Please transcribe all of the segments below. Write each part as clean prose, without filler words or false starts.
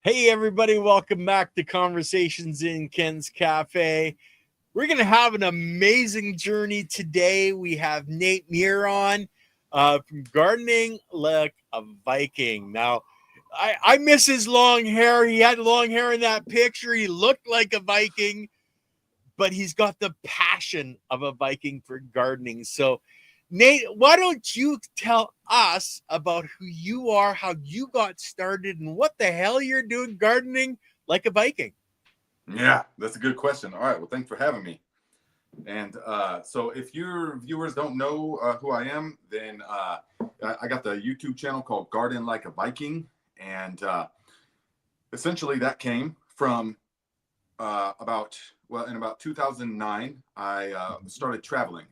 Hey, everybody, welcome back to Conversations in Ken's Cafe. We're going to have an amazing journey today. We have Nate Muir on from Gardening Like a Viking. Now, I miss his long hair. He had long hair in that picture. He looked like a Viking, but he's got the passion of a Viking for gardening. So, Nate, why don't you tell us about who you are, how you got started, and what the hell you're doing gardening like a Viking? Yeah, that's a good question. All right, well, thanks for having me. And so, if your viewers don't know who I am, then I got the YouTube channel called Garden Like a Viking, and essentially that came from in about 2009. I started traveling.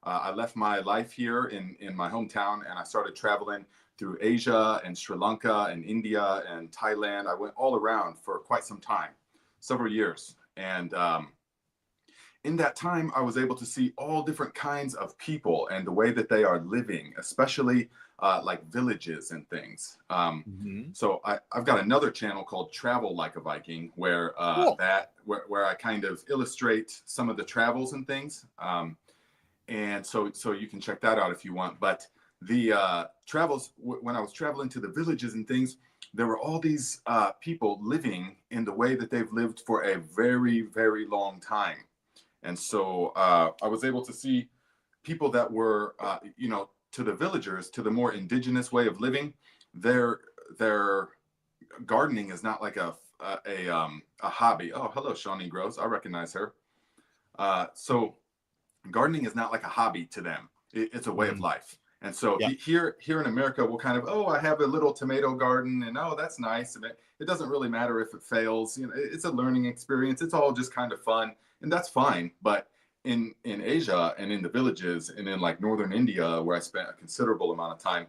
I left my life here in my hometown, and I started traveling through Asia and Sri Lanka and India and Thailand. I went all around for quite some time, several years, and in that time, I was able to see all different kinds of people and the way that they are living, especially like villages and things. So I've got another channel called Travel Like a Viking, where Cool. where I kind of illustrate some of the travels and things. And so you can check that out if you want. But the travels, when I was traveling to the villages and things, there were all these people living in the way that they've lived for a very, very long time. And so I was able to see people that were, to the villagers, to the more indigenous way of living. Their gardening is not like a hobby. Oh, hello, Shawnee Gross. I recognize her. So gardening is not like a hobby to them. It's a way of life. And so Yeah. here in America, we'll kind of, oh, I have a little tomato garden, and oh, that's nice. It doesn't really matter if it fails. It's a learning experience. It's all just kind of fun, and that's fine. But in Asia and in the villages and in like northern India, where I spent a considerable amount of time,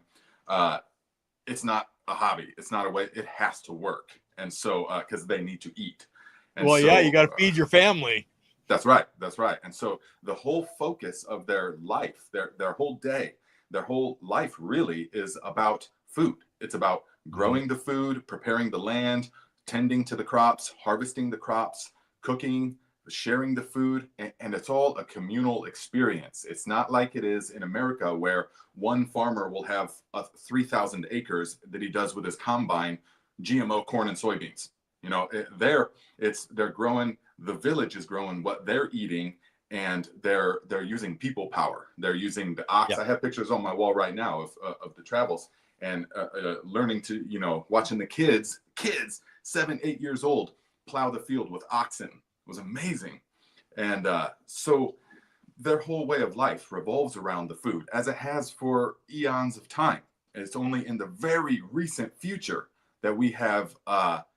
it's not a hobby. It's not a way. It has to work, and so because they need to eat. And Well, yeah, so you got to feed your family. that's right. That's right. And so the whole focus of their life, their whole day, their whole life really is about food. It's about growing the food, preparing the land, tending to the crops, harvesting the crops, cooking, sharing the food, and it's all a communal experience. It's not like it is in America, where one farmer will have 3,000 acres that he does with his combine, GMO corn and soybeans. They're growing. The village is growing what they're eating, and they're using people power. They're using the ox. Yeah. I have pictures on my wall right now of the travels, and learning to watching the kids 7, 8 years old plow the field with oxen was amazing. And so their whole way of life revolves around the food, as it has for eons of time. And it's only in the very recent future that we have got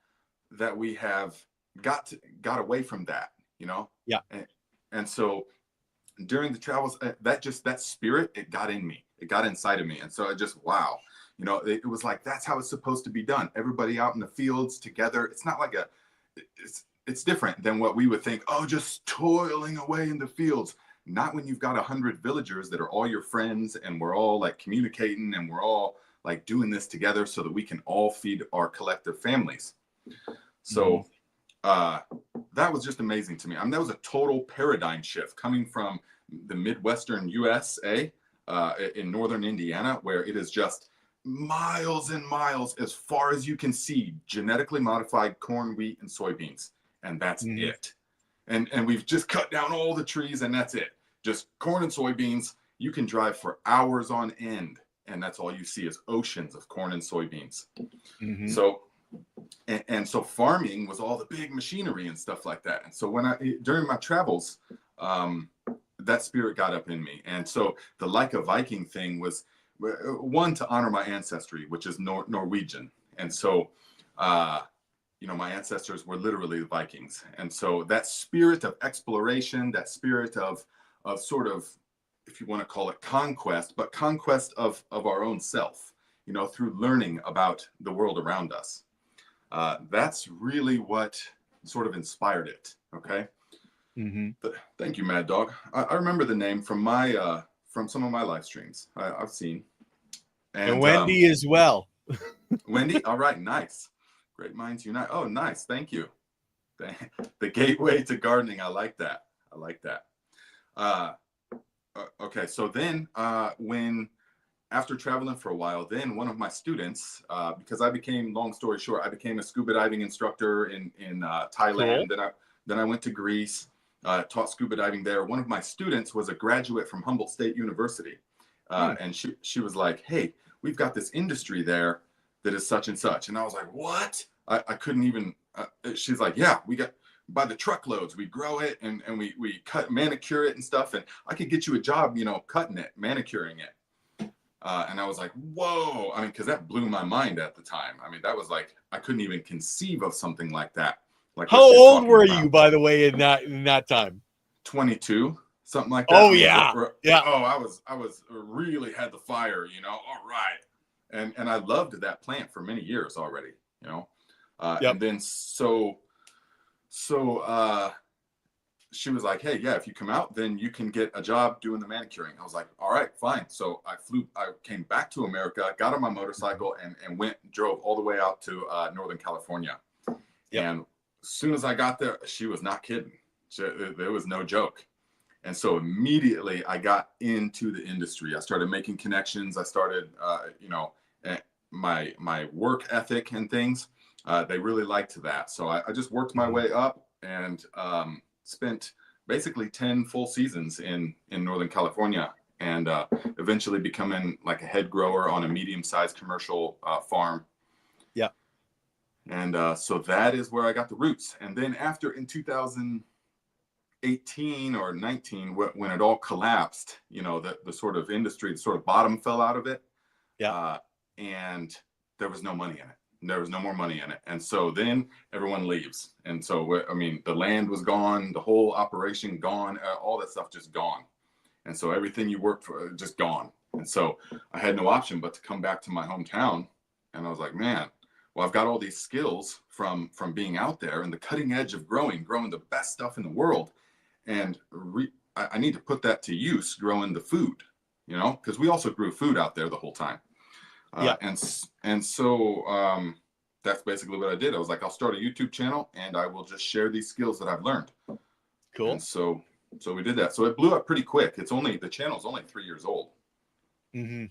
away from that. Yeah. And so during the travels, that spirit, it got in me, it got inside of me. And so I just, wow, it was like, that's how it's supposed to be done. Everybody out in the fields together. It's not like it's different than what we would think. Oh, just toiling away in the fields. Not when you've got 100 villagers that are all your friends, and we're all like communicating, and we're all like doing this together so that we can all feed our collective families. So that was just amazing to me. I mean, that was a total paradigm shift coming from the Midwestern USA in northern Indiana, where it is just miles and miles as far as you can see genetically modified corn, wheat, and soybeans. And that's it. And we've just cut down all the trees, and that's it. Just corn and soybeans. You can drive for hours on end, and that's all you see is oceans of corn and soybeans. So so farming was all the big machinery and stuff like that. And so during my travels, that spirit got up in me. And so the Like a Viking thing was, one, to honor my ancestry, which is Norwegian. And so, my ancestors were literally the Vikings. And so that spirit of exploration, that spirit of sort of, if you want to call it conquest, but conquest of our own self, through learning about the world around us. That's really what sort of inspired it. Okay. Thank you, Mad Dog. I remember the name from from some of my live streams I've seen. And Wendy as well. Wendy. All right. Nice. Great minds unite. Oh, nice. Thank you. The gateway to gardening. I like that. I like that. Okay. So then when after traveling for a while, then one of my students, because I became, long story short, I became a scuba diving instructor in Thailand. Cool. Then I went to Greece, taught scuba diving there. One of my students was a graduate from Humboldt State University. And she was like, hey, we've got this industry there that is such and such. And I was like, what? I couldn't even, she's like, yeah, we got by the truckloads, we grow it and we cut, manicure it and stuff. And I could get you a job, cutting it, manicuring it. And I was like, whoa. I mean, cause that blew my mind at the time. I mean, that was like, I couldn't even conceive of something like that. Like, how old were you, by the way, in that time? 22, something like that. Oh, I mean, yeah. Oh, I was really had the fire, all right. And I loved that plant for many years already, and then so she was like, hey, yeah, if you come out, then you can get a job doing the manicuring. I was like, all right, fine. So I came back to America, got on my motorcycle and drove all the way out to Northern California. Yep. And as soon as I got there, she was not kidding. There was no joke. And so immediately I got into the industry. I started making connections. I started, my work ethic and things. They really liked that. So I just worked my way up and spent basically 10 full seasons in Northern California and eventually becoming like a head grower on a medium-sized commercial farm. Yeah. And so that is where I got the roots. And then after in 2018 or 19, when it all collapsed, the sort of industry, the sort of bottom fell out of it. Yeah. And there was no money in it. There was no more money in it. And so then everyone leaves. And so, I mean, the land was gone, the whole operation gone, all that stuff just gone. And so everything you worked for just gone. And so I had no option but to come back to my hometown. And I was like, man, well, I've got all these skills from being out there and the cutting edge of growing the best stuff in the world. And I need to put that to use growing the food, because we also grew food out there the whole time. And so that's basically what I did. I was like, I'll start a YouTube channel and I will just share these skills that I've learned. Cool. And so we did that. So it blew up pretty quick. The channel's only 3 years old. Mm-hmm.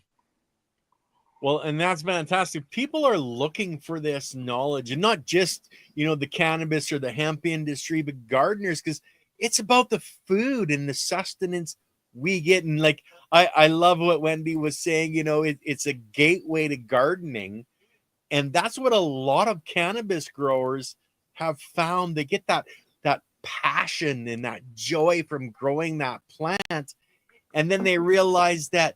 Well, and that's fantastic. People are looking for this knowledge, and not just, the cannabis or the hemp industry, but gardeners, because it's about the food and the sustenance we get. And like, I love what Wendy was saying, it's a gateway to gardening. And that's what a lot of cannabis growers have found. They get that passion and that joy from growing that plant. And then they realize that,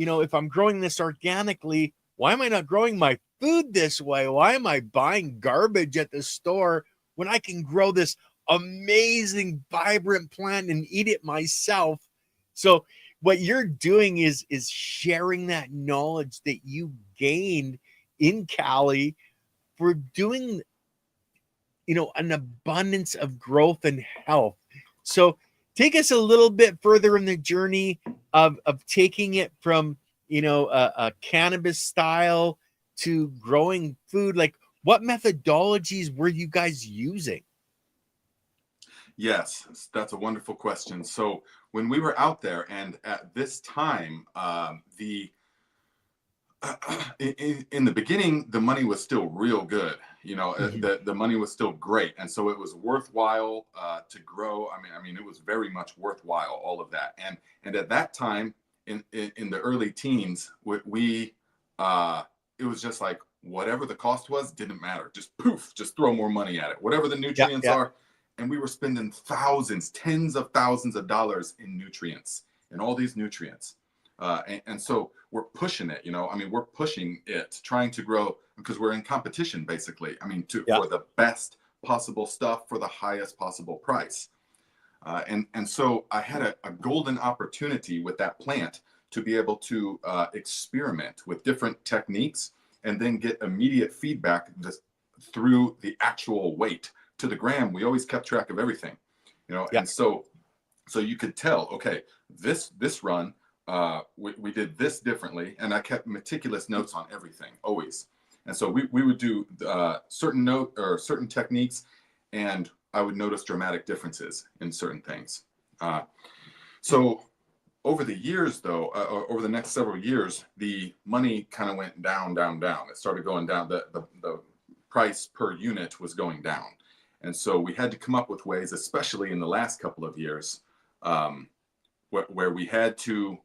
if I'm growing this organically, why am I not growing my food this way? Why am I buying garbage at the store when I can grow this amazing, vibrant plant and eat it myself? So what you're doing is sharing that knowledge that you gained in Cali for doing, an abundance of growth and health. So take us a little bit further in the journey of taking it from, a cannabis style to growing food. Like, what methodologies were you guys using? Yes, that's a wonderful question. So when we were out there, and at this time, in the beginning, the money was still real good. The money was still great, and so it was worthwhile to grow. I mean, it was very much worthwhile, all of that. And at that time, in the early teens, it was just like whatever the cost was didn't matter. Just poof, just throw more money at it. Whatever the nutrients are. And we were spending thousands, tens of thousands of dollars in nutrients, and all these nutrients. And so we're pushing it, we're pushing it, trying to grow because we're in competition, basically. For the best possible stuff for the highest possible price. And so I had a golden opportunity with that plant to be able to experiment with different techniques and then get immediate feedback just through the actual weight. To the gram, we always kept track of everything, and so you could tell, okay, this run, we did this differently, and I kept meticulous notes on everything, always. And so we would do certain techniques, and I would notice dramatic differences in certain things. So over the years, though, over the next several years, the money kind of went down, down, down. It started going down. The price per unit was going down. And so we had to come up with ways, especially in the last couple of years, where we had to,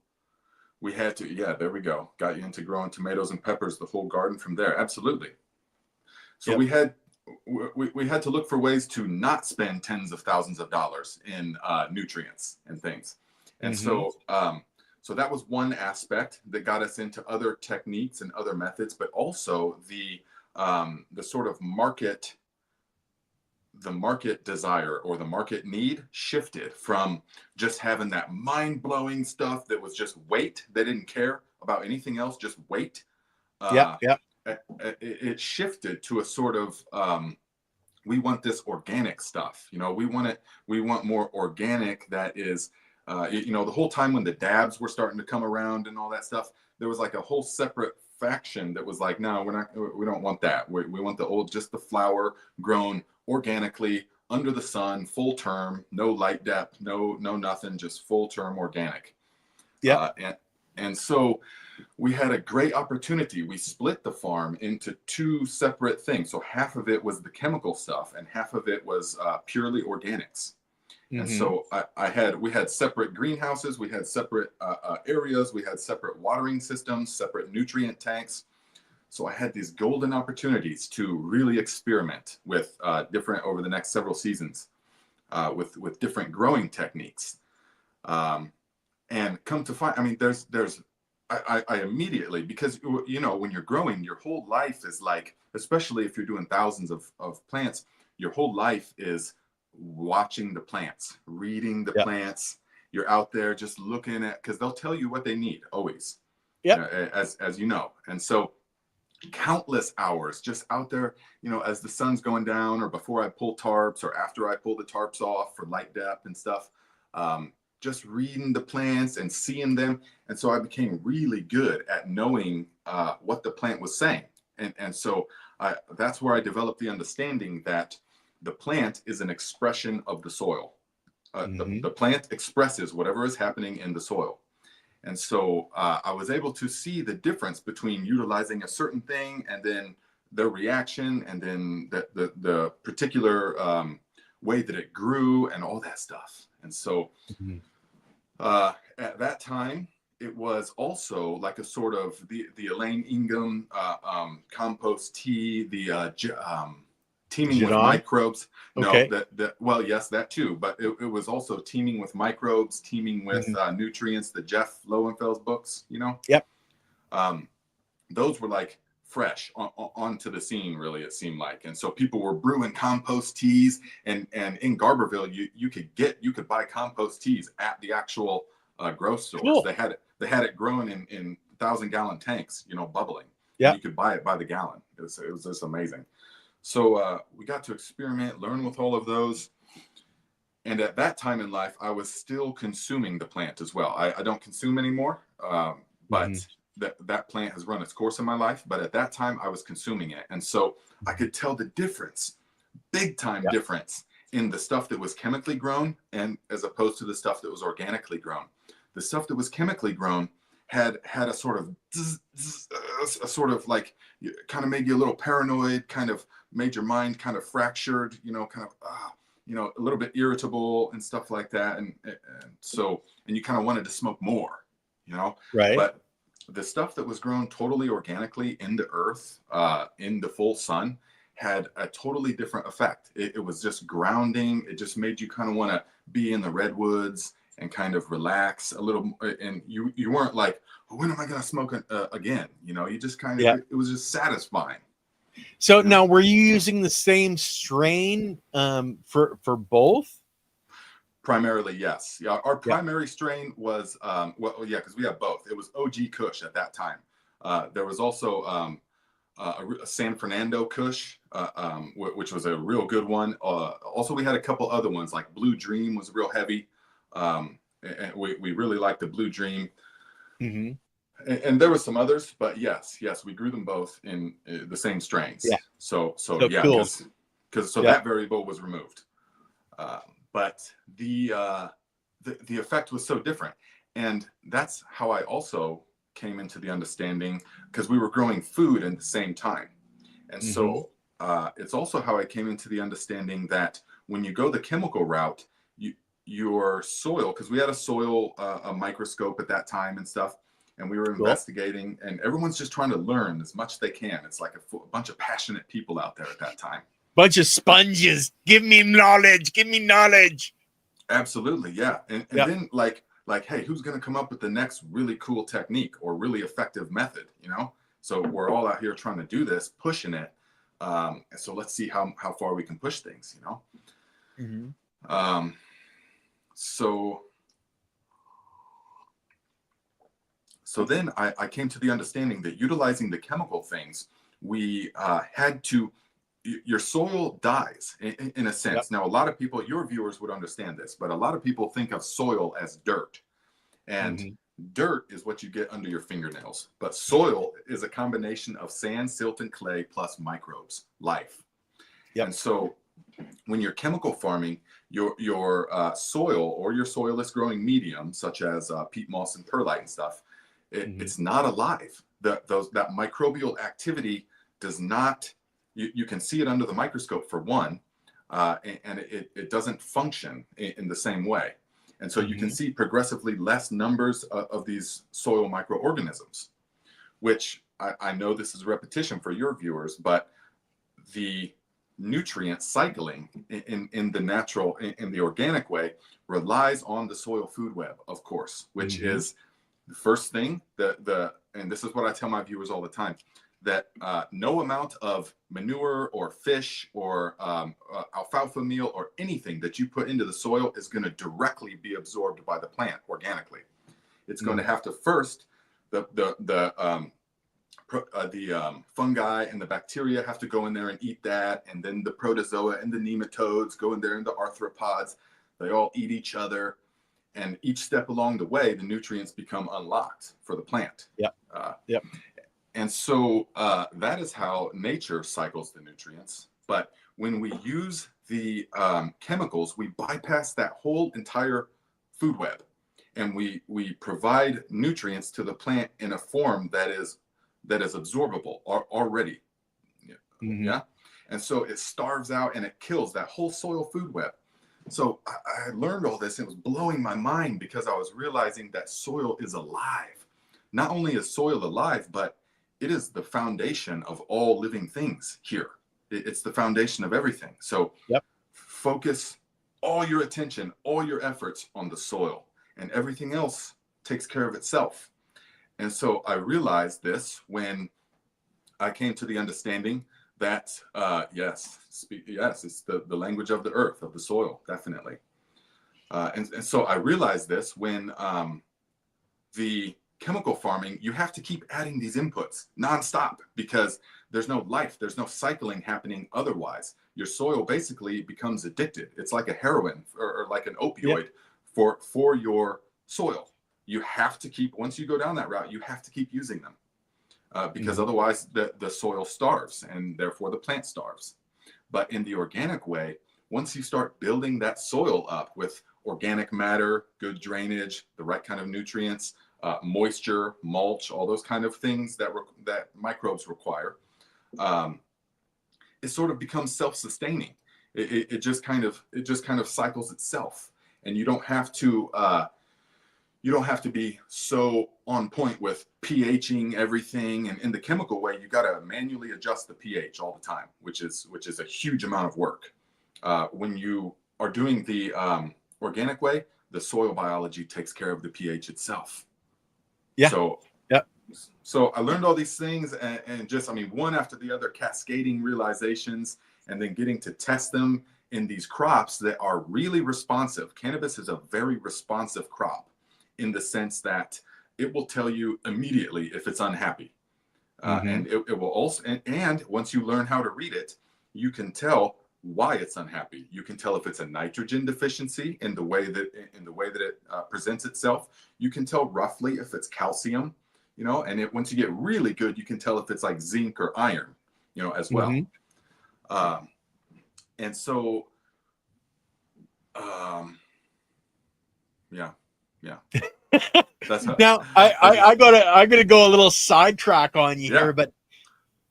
yeah, there we go. Got you into growing tomatoes and peppers, the whole garden from there. Absolutely. So Yep. we had to look for ways to not spend tens of thousands of dollars in nutrients and things. And so that was one aspect that got us into other techniques and other methods, but also the sort of market desire or the market need shifted from just having that mind-blowing stuff that was just weight. They didn't care about anything else, just weight. It shifted to a sort of we want this organic stuff. We want more organic. That is, the whole time when the dabs were starting to come around and all that stuff, there was like a whole separate faction that was like, no, we don't want that. We want just the flower grown organically under the sun, full term, no light depth, no nothing, just full term organic. And so we had a great opportunity. We split the farm into two separate things. So half of it was the chemical stuff and half of it was purely organics. And so we had separate greenhouses, we had separate areas, we had separate watering systems, separate nutrient tanks. So I had these golden opportunities to really experiment with different, over the next several seasons, with different growing techniques. And come to find, I mean, I immediately, because, when you're growing, your whole life is like, especially if you're doing thousands of plants, your whole life is watching the plants, reading the plants. You're out there just looking at, because they'll tell you what they need always, as you know. And so countless hours just out there, as the sun's going down or before I pull tarps or after I pull the tarps off for light depth and stuff, just reading the plants and seeing them. And so I became really good at knowing what the plant was saying. And so that's where I developed the understanding that the plant is an expression of the soil. The plant expresses whatever is happening in the soil. And so I was able to see the difference between utilizing a certain thing and then the reaction and then the particular way that it grew and all that stuff. And so at that time, it was also like a sort of the Elaine Ingham compost tea, the teeming with microbes. Okay. No, well, yes, that too. But it was also teeming with microbes, teeming with nutrients, the Jeff Lowenfeld's books, Yep. Those were like fresh onto the scene, really, it seemed like. And so people were brewing compost teas, and in Garberville, you could buy compost teas at the actual grocery stores. Cool. They had it grown in 1,000-gallon tanks, bubbling. Yeah. You could buy it by the gallon. It was just amazing. So we got to experiment, learn with all of those. And at that time in life, I was still consuming the plant as well. I don't consume anymore, but that plant has run its course in my life. But at that time, I was consuming it. And so I could tell the difference, big time difference in the stuff that was chemically grown and as opposed to the stuff that was organically grown. The stuff that was chemically grown had a sort of like, kind of made you a little paranoid, kind of made your mind kind of fractured, kind of, a little bit irritable and stuff like that. And you kind of wanted to smoke more, Right. But the stuff that was grown totally organically in the earth, in the full sun, had a totally different effect. It was just grounding. It just made you kind of want to be in the redwoods and kind of relax a little. And you weren't like, oh, when am I going to smoke again? You just kind of, it was just satisfying. So now, were you using the same strain for both? Primarily, yes. Yeah, our primary strain was, because we have both. It was OG Kush at that time. There was also a San Fernando Kush, which was a real good one. Also, we had a couple other ones, like Blue Dream was real heavy. And we really liked the Blue Dream. And there were some others, but yes, we grew them both in the same strains. Yeah. So yeah, Cool. because Yeah. that variable was removed. But the effect was so different. And that's how I also came into the understanding, because we were growing food at the same time. And so it's also how I came into the understanding that when you go the chemical route, your soil, because we had a soil a microscope at that time and stuff, and we were investigating, and everyone's just trying to learn as much as they can. It's like a bunch of passionate people out there at that time. Bunch of sponges. Give me knowledge. Give me knowledge. Absolutely, yeah. And then like, hey, who's going to come up with the next really cool technique or really effective method, you know? So we're all out here trying to do this, pushing it. So let's see how far we can push things, you know? So then I came to the understanding that utilizing the chemical things, we had to, your soil dies in a sense. Now, a lot of people, your viewers would understand this, but a lot of people think of soil as dirt. And dirt is what you get under your fingernails. But soil is a combination of sand, silt, and clay plus microbes, life. And so when you're chemical farming, your soil or your soilless growing medium, such as peat moss and perlite and stuff, it's not alive. That microbial activity does not, you can see it under the microscope for one, and it doesn't function in the same way. And so you can see progressively less numbers of these soil microorganisms, which I know this is repetition for your viewers, but the nutrient cycling in the natural, in the organic way, relies on the soil food web, of course, which is the first thing, and this is what I tell my viewers all the time, that no amount of manure or fish or alfalfa meal or anything that you put into the soil is going to directly be absorbed by the plant organically. It's going to have to first, the fungi and the bacteria have to go in there and eat that, and then the protozoa and the nematodes go in there, and the arthropods, they all eat each other, and each step along the way, the nutrients become unlocked for the plant. And so that is how nature cycles the nutrients. But when we use the chemicals, we bypass that whole entire food web, and we provide nutrients to the plant in a form that is absorbable already. Yeah. And so it starves out and it kills that whole soil food web. So I learned all this, and it was blowing my mind, because I was realizing that soil is alive. Not only is soil alive, but it is the foundation of all living things here. It's the foundation of everything. So focus all your attention, all your efforts on the soil, and everything else takes care of itself. And so I realized this when I came to the understanding that, yes, it's the language of the earth, of the soil, definitely. And so I realized this when the chemical farming, you have to keep adding these inputs nonstop, because there's no life, there's no cycling happening otherwise. Your soil basically becomes addicted. It's like a heroin or like an opioid for your soil. You have to keep, once you go down that route, you have to keep using them, because otherwise the soil starves, and therefore the plant starves. But in the organic way, once you start building that soil up with organic matter, good drainage, the right kind of nutrients, moisture, mulch, all those kind of things that microbes require, it sort of becomes self-sustaining. It just kind of cycles itself, and you don't have to be so on point with pHing everything. And in the chemical way, you got to manually adjust the pH all the time, which is a huge amount of work. When you are doing the organic way, the soil biology takes care of the pH itself. So I learned all these things, and just, one after the other, cascading realizations, and then getting to test them in these crops that are really responsive. Cannabis is a very responsive crop, in the sense that it will tell you immediately if it's unhappy. And it will also, and once you learn how to read it, you can tell why it's unhappy. You can tell if it's a nitrogen deficiency in the way that it presents itself. You can tell roughly if it's calcium. you know, and once you get really good, you can tell if it's like zinc or iron, you know, as well. And so, yeah. That's how, now I gotta go a little sidetrack on you here, but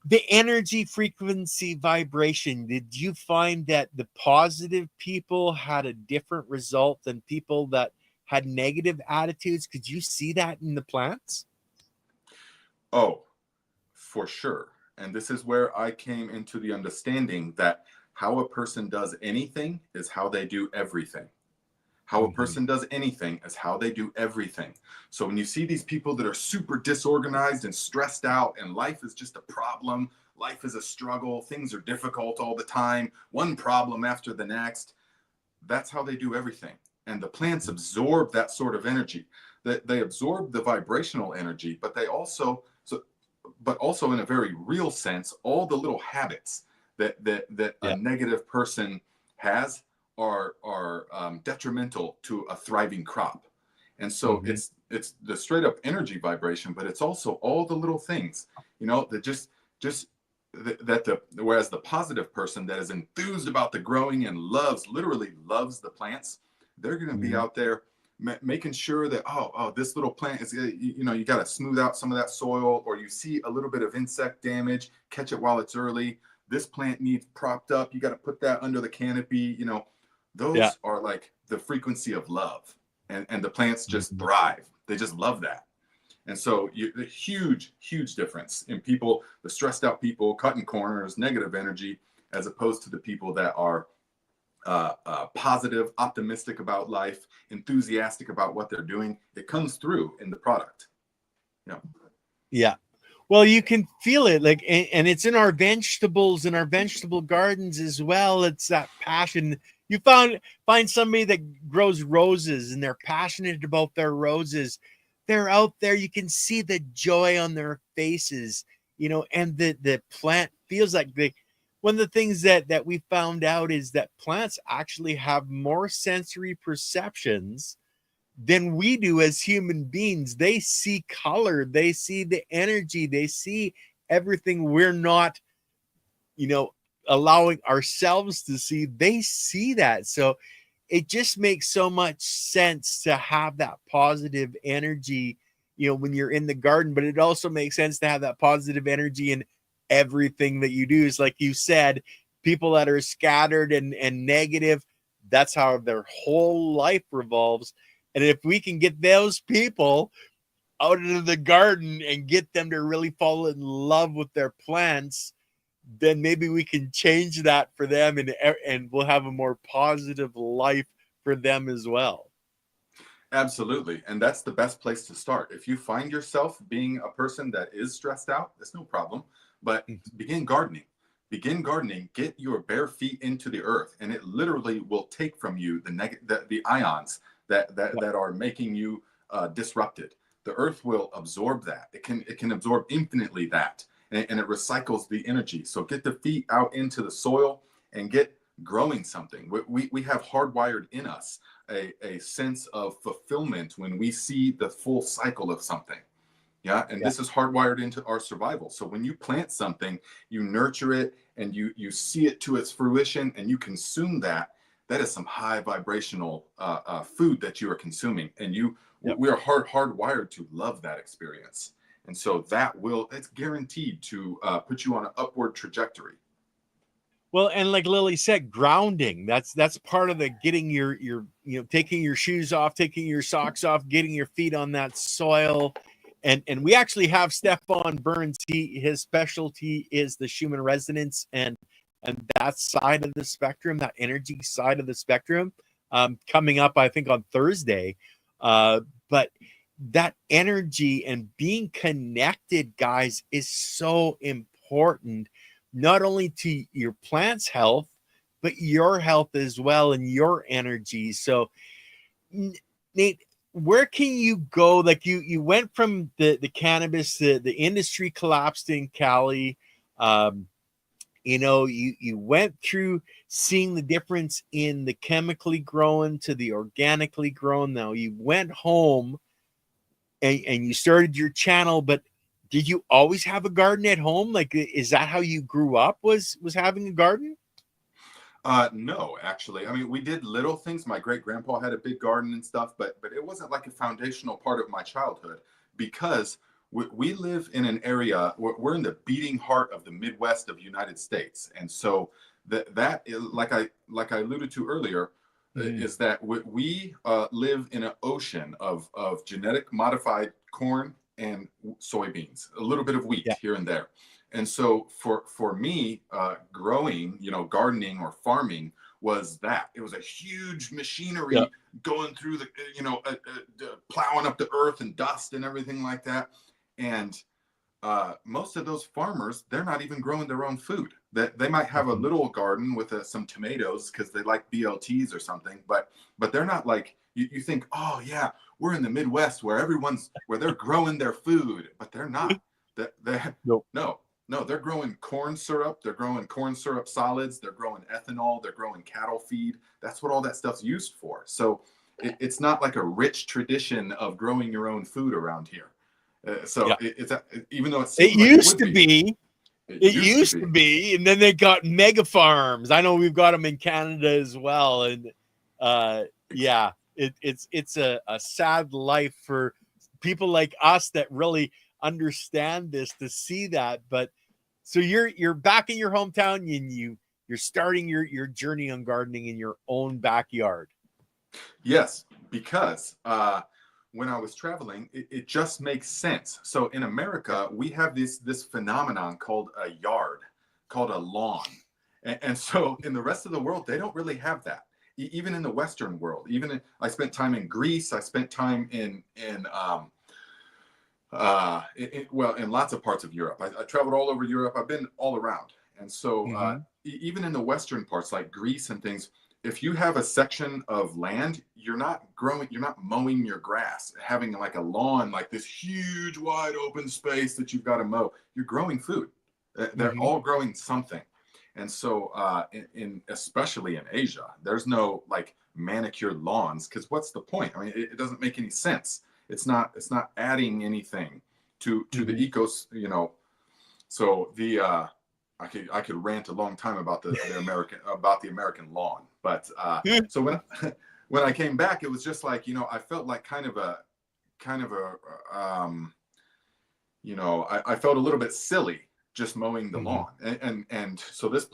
the energy, frequency, vibration, did you find that the positive people had a different result than people that had negative attitudes? Could you see that in the plants? Oh, for sure. And this is where I came into the understanding that how a person does anything is how they do everything. How a person does anything is how they do everything. So when you see these people that are super disorganized and stressed out, and life is just a problem, life is a struggle, things are difficult all the time, one problem after the next, that's how they do everything. And the plants absorb that sort of energy. They absorb the vibrational energy, but they also, but also in a very real sense, all the little habits that a negative person has are detrimental to a thriving crop. And so it's the straight up energy vibration, but it's also all the little things, you know, that whereas the positive person that is enthused about the growing and literally loves the plants, they're going to be out there making sure that, this little plant is, you know, you got to smooth out some of that soil, or you see a little bit of insect damage, catch it while it's early. This plant needs propped up. You got to put that under the canopy, you know. Those are like the frequency of love, and the plants just thrive. They just love that. And so the huge difference in people, the stressed out people, cutting corners, negative energy, as opposed to the people that are positive, optimistic about life, enthusiastic about what they're doing. It comes through in the product. Yeah. Well, you can feel it, like, and it's in our vegetables, in our vegetable gardens as well. It's that passion. You find somebody that grows roses and they're passionate about their roses. They're out there. You can see the joy on their faces, you know, and the plant feels like one of the things that we found out is that plants actually have more sensory perceptions than we do as human beings. They see color, they see the energy, they see everything we're not, you know, allowing ourselves to see. They see that. So it just makes so much sense to have that positive energy, you know, when you're in the garden, but it also makes sense to have that positive energy in everything that you do. Is like you said, people that are scattered and negative, that's how their whole life revolves. And if we can get those people out into the garden and get them to really fall in love with their plants, then maybe we can change that for them, and we'll have a more positive life for them as well. Absolutely. And that's the best place to start. If you find yourself being a person that is stressed out, that's no problem. But begin gardening. Get your bare feet into the earth, and it literally will take from you the ions that are making you disrupted. The earth will absorb that. It can absorb infinitely that, and it recycles the energy. So get the feet out into the soil and get growing something. We have hardwired in us a sense of fulfillment when we see the full cycle of something. This is hardwired into our survival. So when you plant something, you nurture it, and you see it to its fruition, and you consume that. That is some high vibrational food that you are consuming, and we are hardwired to love that experience. And so it's guaranteed to put you on an upward trajectory. Well, and like Lily said, grounding, that's part of the getting your taking your shoes off, taking your socks off, getting your feet on that soil. And we actually have Stefan Burns. His specialty is the Schumann resonance and that side of the spectrum, that energy side of the spectrum, coming up, I think, on Thursday. But that energy and being connected, guys, is so important, not only to your plant's health, but your health as well, and your energy. So, Nate, where can you go? Like you went from the cannabis, the industry collapsed in Cali. You know, you went through seeing the difference in the chemically grown to the organically grown. Now you went home and you started your channel, but did you always have a garden at home? Like, is that how you grew up, was having a garden? No, actually. I mean, we did little things. My great grandpa had a big garden and stuff, but it wasn't like a foundational part of my childhood because we live in an area, we're in the beating heart of the Midwest of the United States. And so that is, like I alluded to earlier, is that we live in an ocean of genetic modified corn and soybeans, a little bit of wheat here and there. And so for me, growing, gardening or farming was that. It was a huge machinery going through the, plowing up the earth and dust and everything like that. And most of those farmers, they're not even growing their own food. That they might have a little garden with some tomatoes because they like BLTs or something, but they're not like, you think, oh yeah, we're in the Midwest where they're growing their food, but they're not. No, they're growing corn syrup. They're growing corn syrup solids. They're growing ethanol. They're growing cattle feed. That's what all that stuff's used for. So it's not like a rich tradition of growing your own food around here. It's even though it used to be. It used to be, and then they got mega farms. I know we've got them in Canada as well, and it's a sad life for people like us that really understand this to see that. But so you're back in your hometown and you're starting your journey on gardening in your own backyard. Yes, because when I was traveling, it just makes sense. So in America, we have this phenomenon called a yard, called a lawn. And so in the rest of the world, they don't really have that. Even in the Western world, I spent time in Greece. I spent time in lots of parts of Europe. I traveled all over Europe. I've been all around. And so even in the Western parts like Greece and things, if you have a section of land, you're not mowing your grass, having like a lawn, like this huge wide open space that you've got to mow. You're growing food. They're all growing something. And so especially in Asia, there's no like manicured lawns, because what's the point? I mean, it doesn't make any sense. It's not adding anything to the ecos, So I could rant a long time about the American lawn, but so when I came back, it was just like, I felt like I felt a little bit silly just mowing the lawn, and so this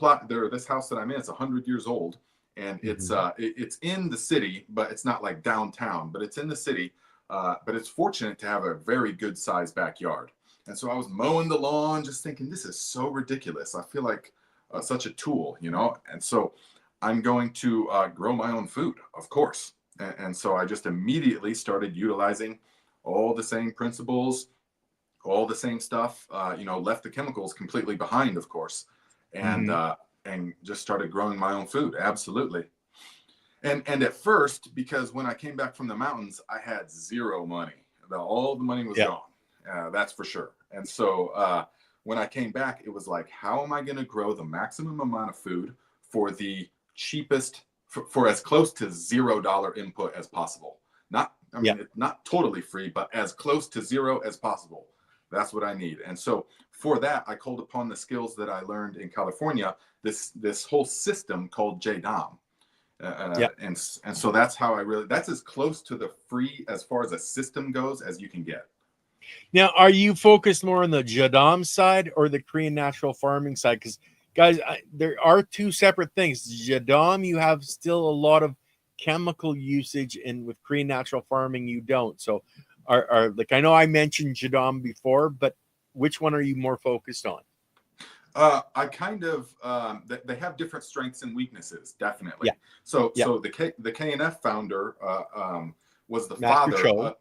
house that I'm in, it's 100 years old, and it's in the city, but it's not like downtown, but it's in the city. But it's fortunate to have a very good sized backyard. And so I was mowing the lawn, just thinking, this is so ridiculous. I feel like such a tool, And so I'm going to grow my own food, of course. And so I just immediately started utilizing all the same principles, all the same stuff, left the chemicals completely behind, of course, and just started growing my own food. Absolutely. And at first, because when I came back from the mountains, I had zero money. All the money was gone. That's for sure. And so when I came back, it was like, how am I going to grow the maximum amount of food for the cheapest, for as close to $0 input as possible? Not totally free, but as close to zero as possible. That's what I need. And so for that, I called upon the skills that I learned in California, this whole system called JDOM. And so that's how that's as close to the free as far as a system goes as you can get. Now, are you focused more on the Jadam side or the Korean natural farming side? Because guys, there are two separate things. Jadam, you have still a lot of chemical usage, and with Korean natural farming, you don't. So are like, I know I mentioned Jadam before, but which one are you more focused on? I kind of they have different strengths and weaknesses, definitely. Yeah. So the KNF founder was the father.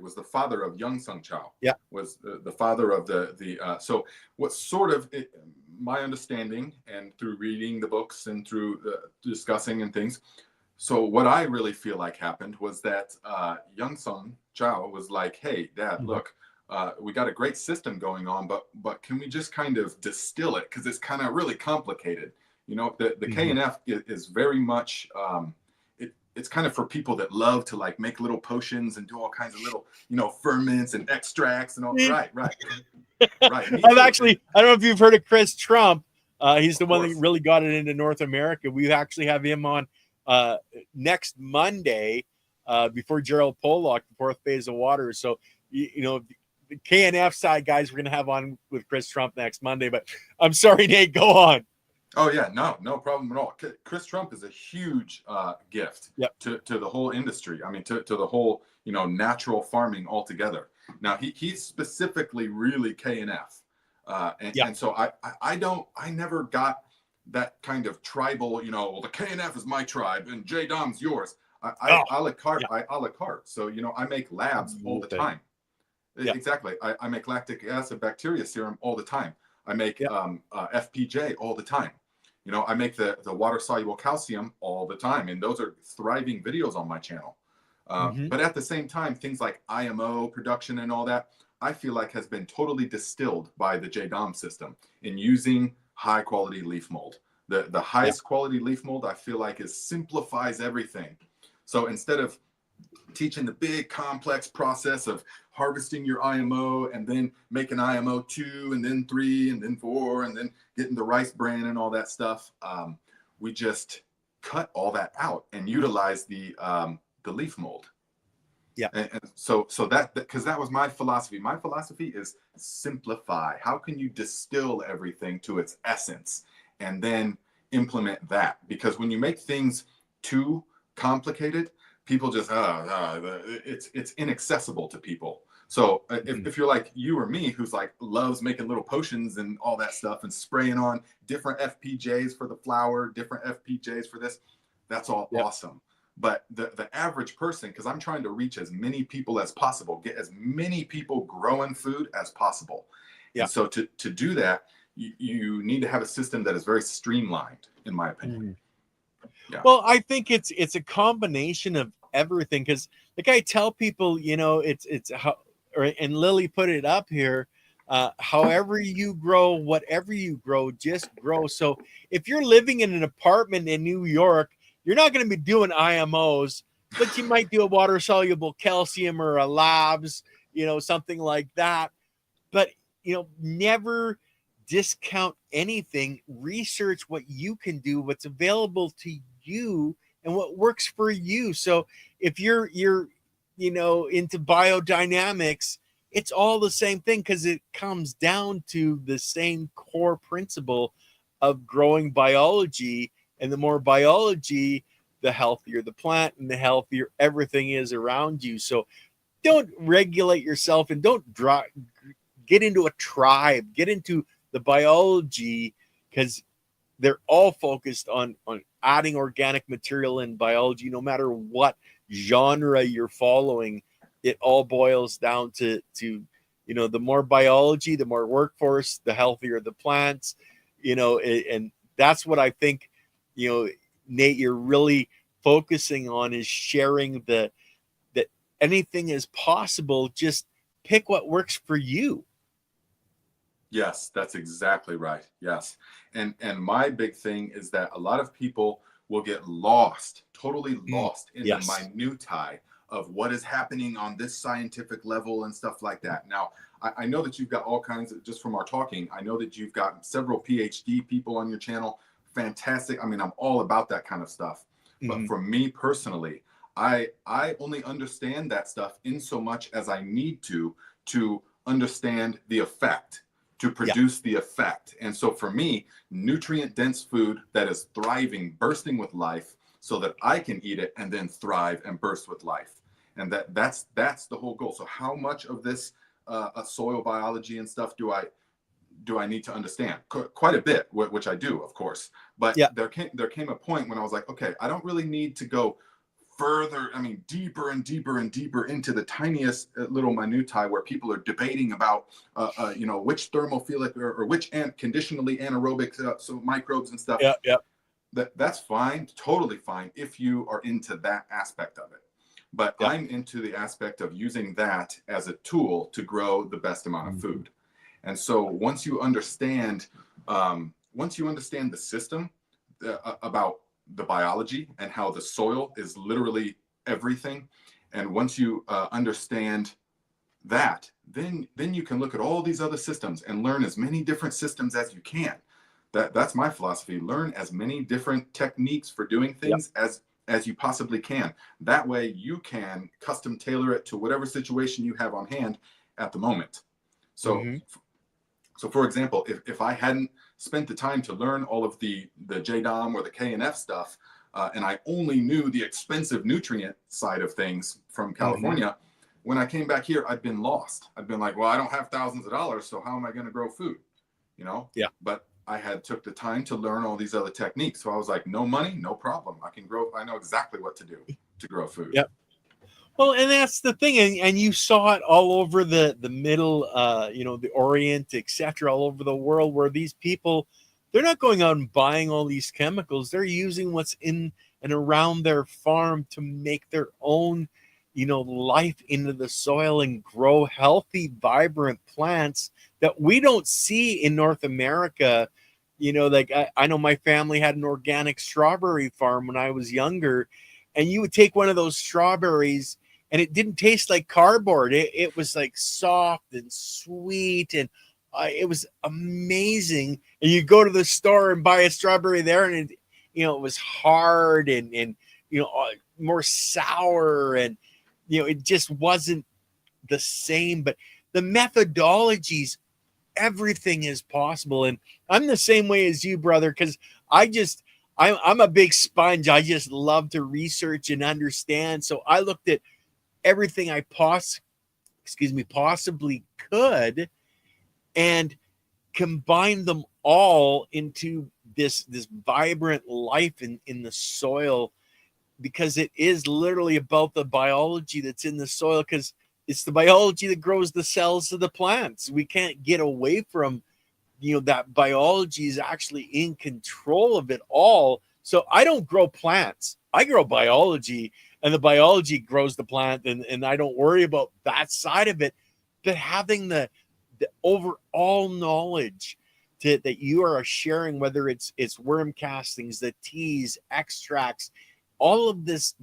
Was the father of Young Sung Chao. Yeah. Was the father of the so what sort of my understanding, and through reading the books and through discussing and things. So what I really feel like happened was that Young Sung Chao was like, hey, Dad, look. We got a great system going on, but can we just kind of distill it? Because it's kind of really complicated. The KNF is very much, it's kind of for people that love to like make little potions and do all kinds of little, ferments and extracts and all. Right, right, right. Me I've too. actually, I don't know if you've heard of Chris Trump. He's the Of one that course. really got it into North America. We actually have him on next Monday before Gerald Pollock, the fourth phase of water. So, the KNF side guys we're going to have on with Chris Trump next Monday. But I'm sorry, Nate, go on. Oh yeah, no problem at all. Chris Trump is a huge gift Yep. to the whole industry. I mean, to the whole natural farming altogether. Now he's specifically really KNF, and so I never got that kind of tribal. Well, the KNF is my tribe and J Dom's yours. A la carte. Yeah. A la carte. So I make labs all the time. Yeah. Exactly. I make lactic acid bacteria serum all the time. I make FPJ all the time. I make the water soluble calcium all the time, and those are thriving videos on my channel. But at the same time, things like IMO production and all that, I feel like has been totally distilled by the JDOM system in using high quality leaf mold. The highest quality leaf mold, I feel like, simplifies everything. So instead of teaching the big complex process of harvesting your IMO and then making IMO 2 and then 3 and then 4 and then getting the rice bran and all that stuff, we just cut all that out and utilize the leaf mold. Yeah. And so that, because that was my philosophy. My philosophy is simplify. How can you distill everything to its essence and then implement that? Because when you make things too complicated, people just it's inaccessible to people. So if you're like you or me, who's like loves making little potions and all that stuff and spraying on different FPJs for the flower, different FPJs for this, that's all awesome. But the average person, because I'm trying to reach as many people as possible, get as many people growing food as possible. And so to do that, you need to have a system that is very streamlined, in my opinion. Well, I think it's a combination of everything, because like I tell people, it's how, and Lily put it up here, however you grow, whatever you grow, just grow. So if you're living in an apartment in New York, you're not going to be doing IMOs, but you might do a water soluble calcium or a labs, something like that. But never discount anything. Research what you can do, what's available to you, and what works for you. So if you're into biodynamics, it's all the same thing, because it comes down to the same core principle of growing biology. And the more biology, the healthier the plant and the healthier everything is around you. So don't regulate yourself and don't get into a tribe, get into the biology, because they're all focused on adding organic material in biology. No matter what genre you're following, it all boils down to the more biology, the more workforce, the healthier the plants, and that's what I think, Nate, you're really focusing on, is sharing that anything is possible. Just pick what works for you. Yes, that's exactly right. Yes. And my big thing is that a lot of people will get lost, totally lost in the minutiae of what is happening on this scientific level and stuff like that. Now, I know that you've got all kinds of, just from our talking, I know that you've got several PhD people on your channel. Fantastic. I mean, I'm all about that kind of stuff. But for me personally, I only understand that stuff in so much as I need to understand the effect, to produce the effect. And so for me, nutrient dense food that is thriving, bursting with life, so that I can eat it and then thrive and burst with life. And that's the whole goal. So how much of this soil biology and stuff do I need to understand? Quite a bit, which I do, of course. But there came a point when I was like, okay, I don't really need to go further, deeper and deeper and deeper into the tiniest little minutiae where people are debating about, which thermophilic or which conditionally anaerobic so microbes and stuff. That's fine, totally fine if you are into that aspect of it. But I'm into the aspect of using that as a tool to grow the best amount of food. And so once you understand the system about the biology and how the soil is literally everything. And once you understand that, then you can look at all these other systems and learn as many different systems as you can. That's my philosophy. Learn as many different techniques for doing things as you possibly can. That way you can custom tailor it to whatever situation you have on hand at the moment. So so for example, if I hadn't spent the time to learn all of the JDOM or the KNF stuff, and I only knew the expensive nutrient side of things from California, when I came back here, I'd been lost. I'd been like, well, I don't have thousands of dollars, so how am I going to grow food? You know? Yeah. But I had took the time to learn all these other techniques. So I was like, no money, no problem. I can grow. I know exactly what to do to grow food. Yep. Well, and that's the thing, and you saw it all over the middle, the Orient, etc., all over the world, where these people, they're not going out and buying all these chemicals. They're using what's in and around their farm to make their own, life into the soil and grow healthy, vibrant plants that we don't see in North America. Like I know my family had an organic strawberry farm when I was younger, and you would take one of those strawberries and it didn't taste like cardboard. It was like soft and sweet, and it was amazing. And you go to the store and buy a strawberry there, and it was hard and more sour, and it just wasn't the same. But the methodologies, everything is possible. And I'm the same way as you, brother, because I'm a big sponge. I just love to research and understand. So I looked at everything I possibly could and combined them all into this vibrant life in the soil, because it is literally about the biology that's in the soil, because it's the biology that grows the cells of the plants. We can't get away from that biology is actually in control of it all. So I don't grow plants. I grow biology, and the biology grows the plant, and I don't worry about that side of it. But having the overall knowledge that you are sharing, whether it's worm castings, the teas, extracts, all of this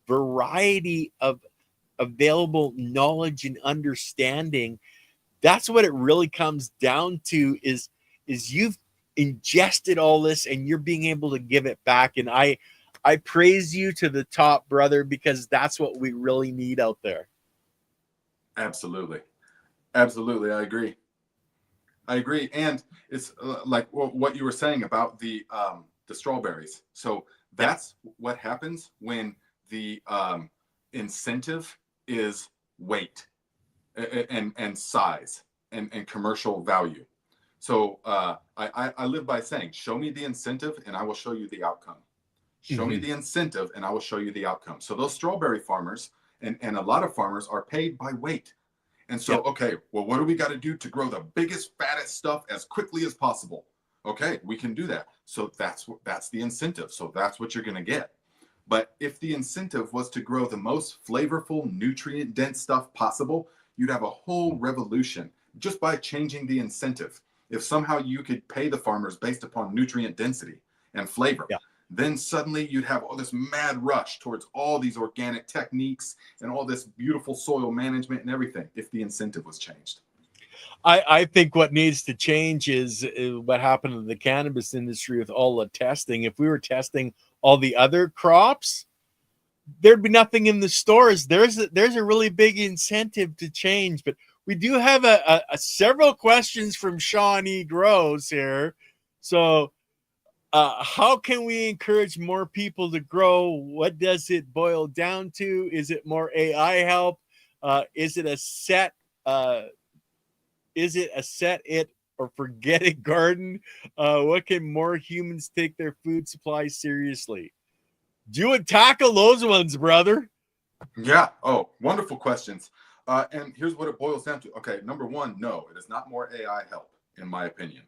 variety of available knowledge and understanding, that's what it really comes down to, is you've ingested all this and you're being able to give it back. And I praise you to the top, brother, because that's what we really need out there. Absolutely. I agree. And it's like what you were saying about the strawberries. So that's what happens when the incentive is weight and size and commercial value. So I live by saying, show me the incentive and I will show you the outcome. Show me the incentive and I will show you the outcome. So those strawberry farmers and a lot of farmers are paid by weight. And so, okay, well, what do we got to do to grow the biggest, fattest stuff as quickly as possible? Okay, we can do that. So that's the incentive. So that's what you're going to get. But if the incentive was to grow the most flavorful, nutrient-dense stuff possible, you'd have a whole revolution just by changing the incentive. If somehow you could pay the farmers based upon nutrient density and flavor, then suddenly you'd have all this mad rush towards all these organic techniques and all this beautiful soil management and everything if the incentive was changed. I think what needs to change is what happened in the cannabis industry with all the testing. If we were testing all the other crops, there'd be nothing in the stores. There's a really big incentive to change. But we do have a several questions from Shawnee Grows here. So how can we encourage more people to grow? What does it boil down to? Is it more AI help? Is it a set it or forget it garden? What can more humans take their food supply seriously? Do you would tackle those ones, brother? Yeah. Oh, wonderful questions. And here's what it boils down to. Okay, number one, no, it is not more AI help, in my opinion,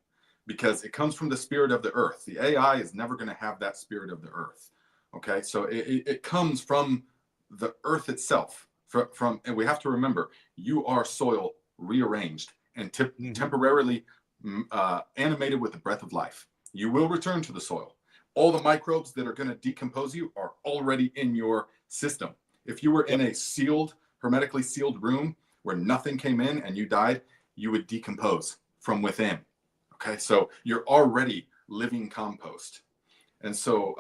because it comes from the spirit of the earth. The AI is never going to have that spirit of the earth. Okay, so it comes from the earth itself. And we have to remember, you are soil rearranged and temporarily animated with the breath of life. You will return to the soil, all the microbes that are going to decompose you are already in your system. If you were in a hermetically sealed room where nothing came in and you died, you would decompose from within. Okay, so you're already living compost. And so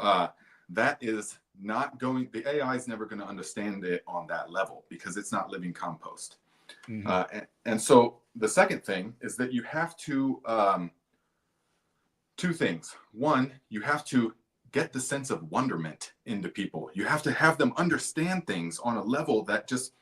that is not going, the AI is never going to understand it on that level because it's not living compost. And so the second thing is that you have to, two things. One, you have to get the sense of wonderment into people. You have to have them understand things on a level that just,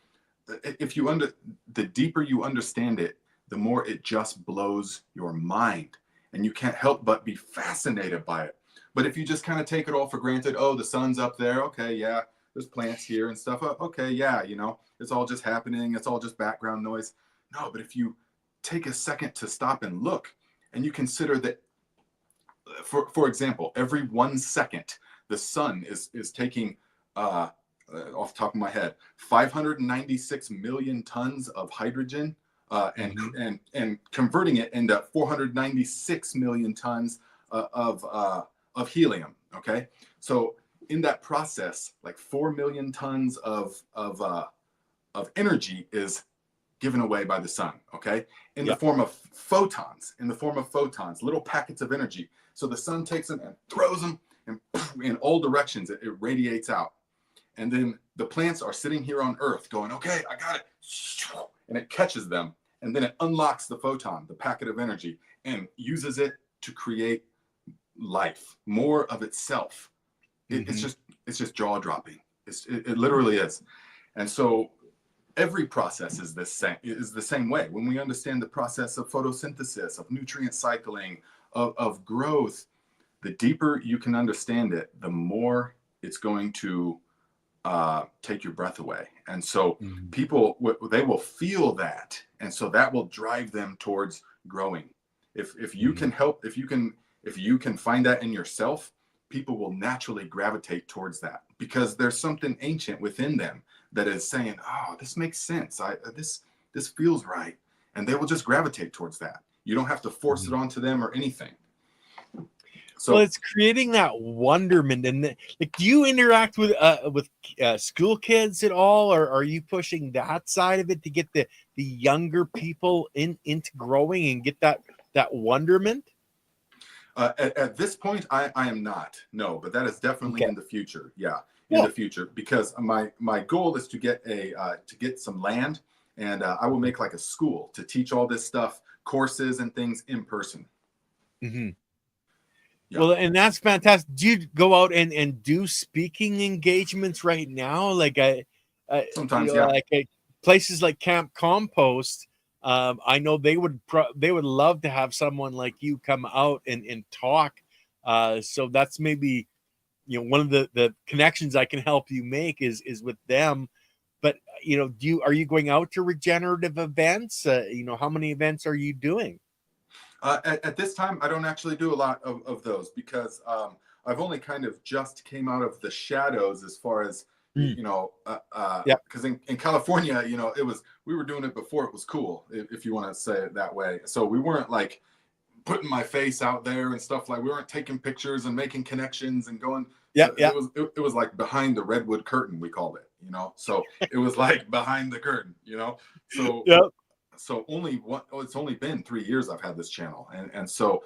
the deeper you understand it, the more it just blows your mind. And you can't help but be fascinated by it. But if you just kind of take it all for granted, oh, the sun's up there. Okay, yeah, there's plants here and stuff. Okay, yeah, you know, it's all just happening. It's all just background noise. No, but if you take a second to stop and look, and you consider that, for example, every 1 second, the sun is taking, off the top of my head, 596 million tons of hydrogen and converting it into 496 million tons of helium. Okay, so in that process, like 4 million tons of energy is given away by the sun. Okay, in the form of photons, little packets of energy. So the sun takes them and throws them, and in all directions it radiates out. And then the plants are sitting here on Earth going, okay, I got it, and it catches them, and then it unlocks the photon, the packet of energy, and uses it to create life, more of itself. It's just jaw dropping. It literally is. And so every process is the same way. When we understand the process of photosynthesis, of nutrient cycling, of growth, the deeper you can understand it, the more it's going to take your breath away. And so people, they will feel that, and so that will drive them towards growing. If you can help, if you can find that in yourself, people will naturally gravitate towards that, because there's something ancient within them that is saying, oh, this makes sense. This feels right. And they will just gravitate towards that. You don't have to force it onto them or anything. So, well, it's creating that wonderment. And like, do you interact with school kids at all, or are you pushing that side of it to get the younger people into growing and get that wonderment? At this point, I am not. No, but that is definitely in the future. Yeah, in the future, because my goal is to get some land, and I will make like a school to teach all this stuff, courses and things in person. Yeah. Well, and that's fantastic. Do you go out and do speaking engagements right now? Like sometimes, like places like Camp Compost. I know they would love to have someone like you come out and talk. So that's maybe, you know, one of the connections I can help you make is with them. But, you know, are you going out to regenerative events? You know, how many events are you doing? At this time, I don't actually do a lot of those, because I've only kind of just came out of the shadows as far as, you know, because in California, you know, we were doing it before it was cool, if you want to say it that way. So we weren't like putting my face out there and stuff, like we weren't taking pictures and making connections and going. It was like behind the redwood curtain, we called it, you know. So it was like behind the curtain, you know. So so it's only been 3 years I've had this channel, and so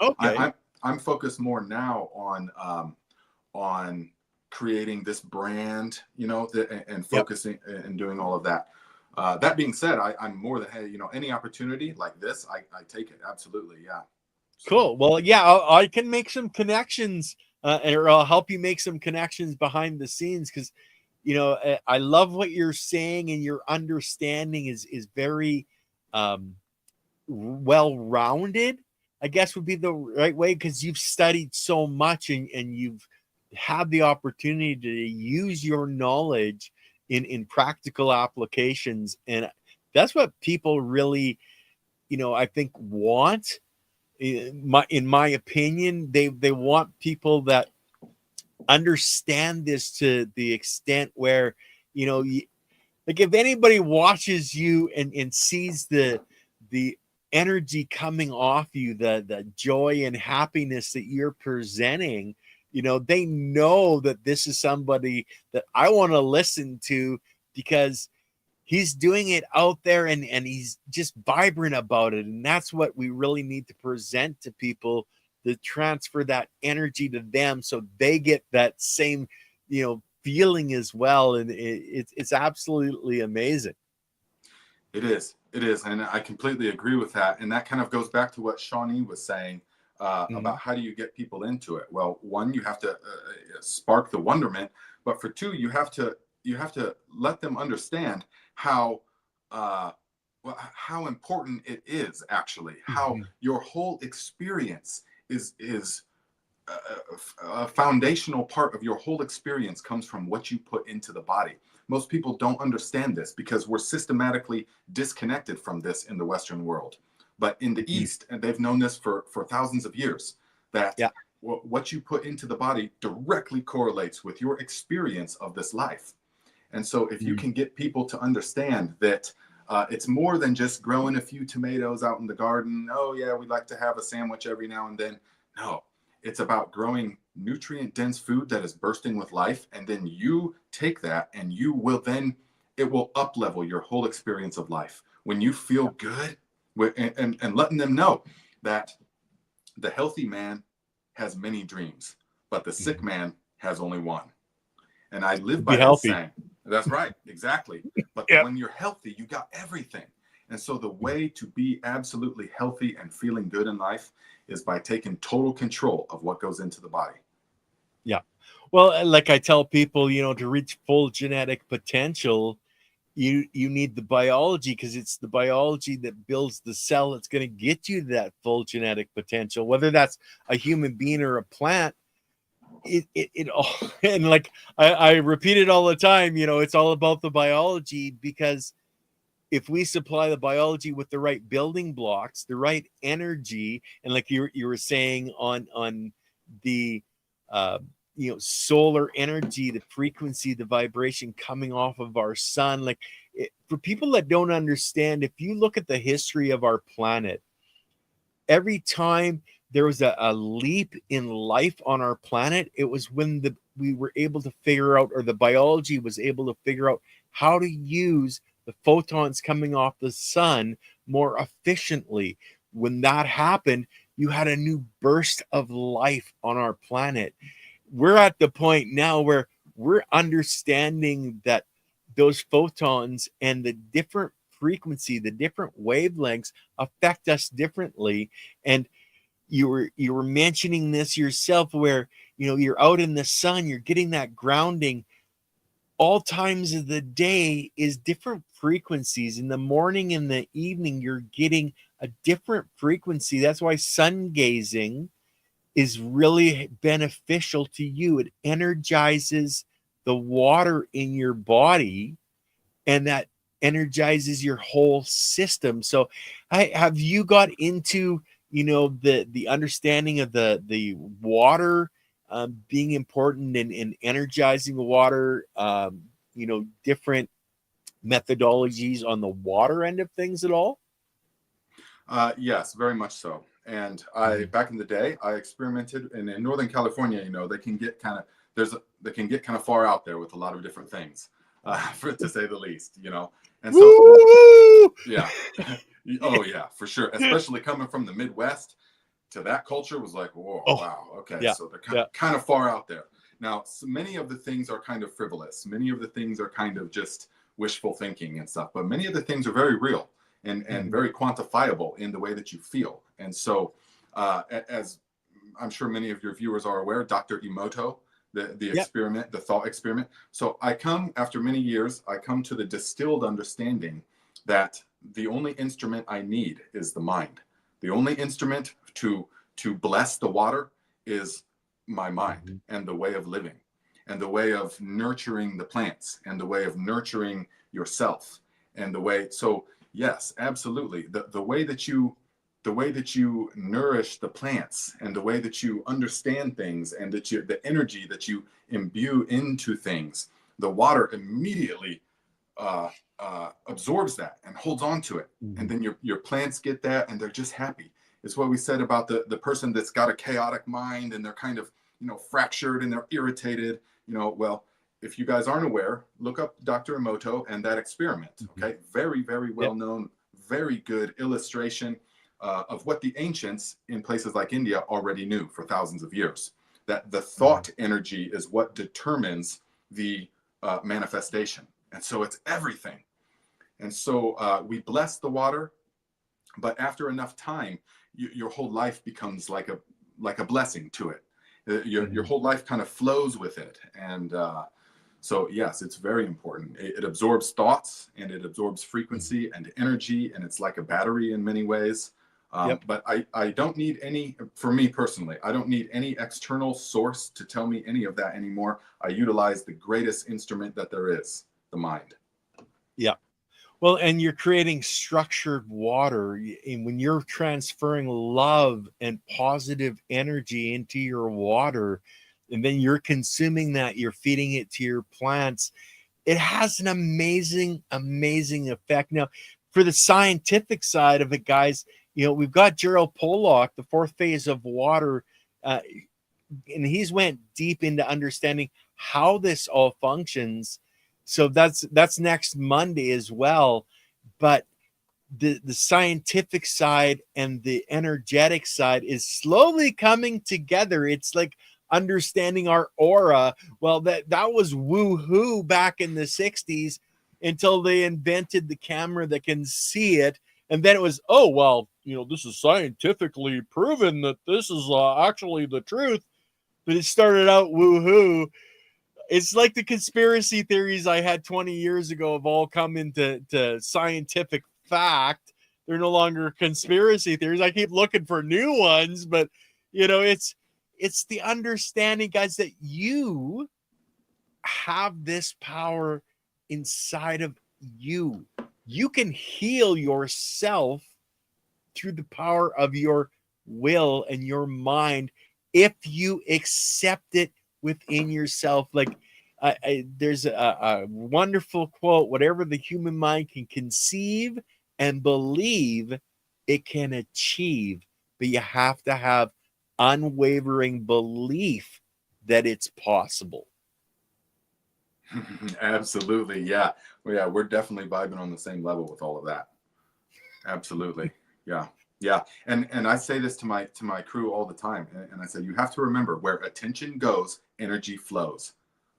I'm focused more now on creating this brand, you know, and focusing and doing all of that. That being said, I'm more than, hey, you know, any opportunity like this, I take it. Absolutely. Yeah. So. Cool. Well, yeah, I can make some connections, or I'll help you make some connections behind the scenes, because, you know, I love what you're saying, and your understanding is very well-rounded, I guess would be the right way, because you've studied so much and you've had the opportunity to use your knowledge in practical applications. And that's what people really, you know, I think want. In my opinion, they want people that understand this to the extent where, you know, like if anybody watches you and sees the energy coming off you, the joy and happiness that you're presenting, they know that this is somebody that I want to listen to, because he's doing it out there, and he's just vibrant about it. And that's what we really need to present to people, to transfer that energy to them, so they get that same, feeling as well. And it's absolutely amazing. It is. It is. And I completely agree with that. And that kind of goes back to what Shawnee was saying about how do you get people into it? Well, one, you have to spark the wonderment, but for two, you have to let them understand how how important it is, actually, how your whole experience is a foundational part of your whole experience comes from what you put into the body. Most people don't understand this because we're systematically disconnected from this in the Western world. But in the East, and they've known this for thousands of years, that what you put into the body directly correlates with your experience of this life. And so if you can get people to understand that it's more than just growing a few tomatoes out in the garden. Oh, yeah, we'd like to have a sandwich every now and then. No, it's about growing nutrient-dense food that is bursting with life. And then you take that and it will up-level your whole experience of life. When you feel good, and letting them know that the healthy man has many dreams, but the sick man has only one. And I live by that saying. That's right, exactly. But when you're healthy, you got everything. And so the way to be absolutely healthy and feeling good in life is by taking total control of what goes into the body. Yeah. Well, like I tell people, to reach full genetic potential, you need the biology, because it's the biology that builds the cell that's going to get you to that full genetic potential, whether that's a human being or a plant. It all, and like I repeat it all the time, it's all about the biology, because if we supply the biology with the right building blocks, the right energy, and like you were saying on the solar energy, the frequency, the vibration coming off of our sun, like for people that don't understand, if you look at the history of our planet, every time there was a leap in life on our planet, it was when we were able to figure out, or the biology was able to figure out, how to use the photons coming off the sun more efficiently. When that happened, you had a new burst of life on our planet. We're at the point now where we're understanding that those photons and the different frequency, the different wavelengths affect us differently. And you were mentioning this yourself, where you're out in the sun, you're getting that grounding. All times of the day is different frequencies. In the morning, in the evening, you're getting a different frequency. That's why sun gazing is really beneficial to you. It energizes the water in your body, and that energizes your whole system. So have you got into the understanding of the water being important in energizing the water, different methodologies on the water end of things at all? Yes, very much so. And back in the day, I experimented, and in Northern California, they can get kind of far out there with a lot of different things, to say the least, And so, woo! Yeah. Oh yeah, for sure. Especially coming from the Midwest, to that culture was like, whoa, wow. Okay. Yeah, So they're kind of far out there. Now, so many of the things are kind of frivolous. Many of the things are kind of just wishful thinking and stuff, but many of the things are very real and very quantifiable in the way that you feel. And so, as I'm sure many of your viewers are aware, Dr. Emoto, the experiment, the thought experiment. So after many years, I come to the distilled understanding that the only instrument I need is the mind. The only instrument to bless the water is my mind and the way of living and the way of nurturing the plants and the way of nurturing yourself and the way. So yes, absolutely. The way that you nourish the plants and the way that you understand things and the energy that you imbue into things, the water immediately absorbs that and holds on to it. And then your plants get that and they're just happy. It's what we said about the person that's got a chaotic mind and they're kind of fractured and they're irritated. Well, if you guys aren't aware, look up Dr. Emoto and that experiment. Okay, very, very well known, very good illustration of what the ancients in places like India already knew for thousands of years. That the thought energy is what determines the manifestation, and so it's everything. And so we bless the water, but after enough time, your whole life becomes like a blessing to it. Your whole life kind of flows with it, and so yes, it's very important. It absorbs thoughts, and it absorbs frequency and energy, and it's like a battery in many ways. But I don't need any, for me personally, I don't need any external source to tell me any of that anymore. I utilize the greatest instrument that there is, the mind. Yeah. Well, and you're creating structured water. And when you're transferring love and positive energy into your water, and then you're consuming that, you're feeding it to your plants, it has an amazing, amazing effect. Now, for the scientific side of it, guys, we've got Gerald Pollock, the fourth phase of water, and he's went deep into understanding how this all functions. So that's next Monday as well. But the scientific side and the energetic side is slowly coming together. It's like understanding our aura. Well, that was woo-hoo back in the 60s until they invented the camera that can see it. And then it was, oh, well, this is scientifically proven that this is actually the truth. But it started out woo-hoo. It's like the conspiracy theories I had 20 years ago have all come into scientific fact. They're no longer conspiracy theories. I keep looking for new ones, but it's the understanding, guys, that you have this power inside of you. You can heal yourself through the power of your will and your mind if you accept it within yourself. Like there's a wonderful quote: whatever the human mind can conceive and believe, it can achieve. But you have to have unwavering belief that it's possible. Absolutely. Yeah. Well, yeah, we're definitely vibing on the same level with all of that. Absolutely. Yeah. Yeah. And I say this to my crew all the time. And I say, you have to remember, where attention goes, energy flows.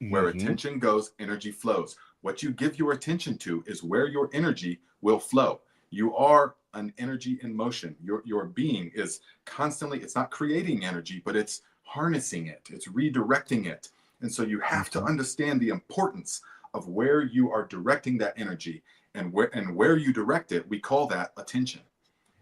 Where attention goes, energy flows. What you give your attention to is where your energy will flow. You are an energy in motion. Your being is constantly, it's not creating energy, but it's harnessing it. It's redirecting it. And so you have to understand the importance of where you are directing that energy, and where you direct it. We call that attention.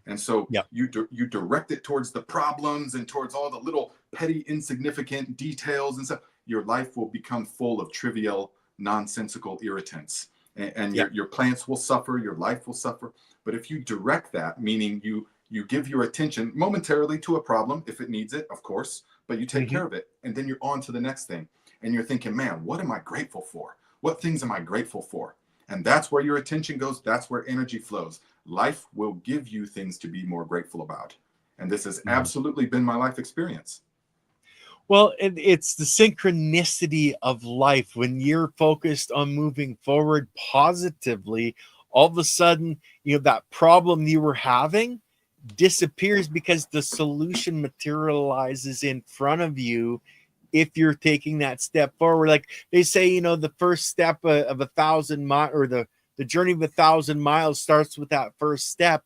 And so you direct it towards the problems and towards all the little petty, insignificant details and stuff. Your life will become full of trivial, nonsensical irritants, and your plants will suffer, your life will suffer. But if you direct that, meaning you give your attention momentarily to a problem if it needs it, of course, but you take care of it, and then you're on to the next thing. And you're thinking, man, what am I grateful for? What things am I grateful for? And that's where your attention goes. That's where energy flows. Life will give you things to be more grateful about. And this has absolutely been my life experience. Well, it's the synchronicity of life. When you're focused on moving forward positively, all of a sudden, that problem you were having disappears because the solution materializes in front of you. If you're taking that step forward, like they say, the first step of 1,000 miles, or the journey of 1,000 miles starts with that first step.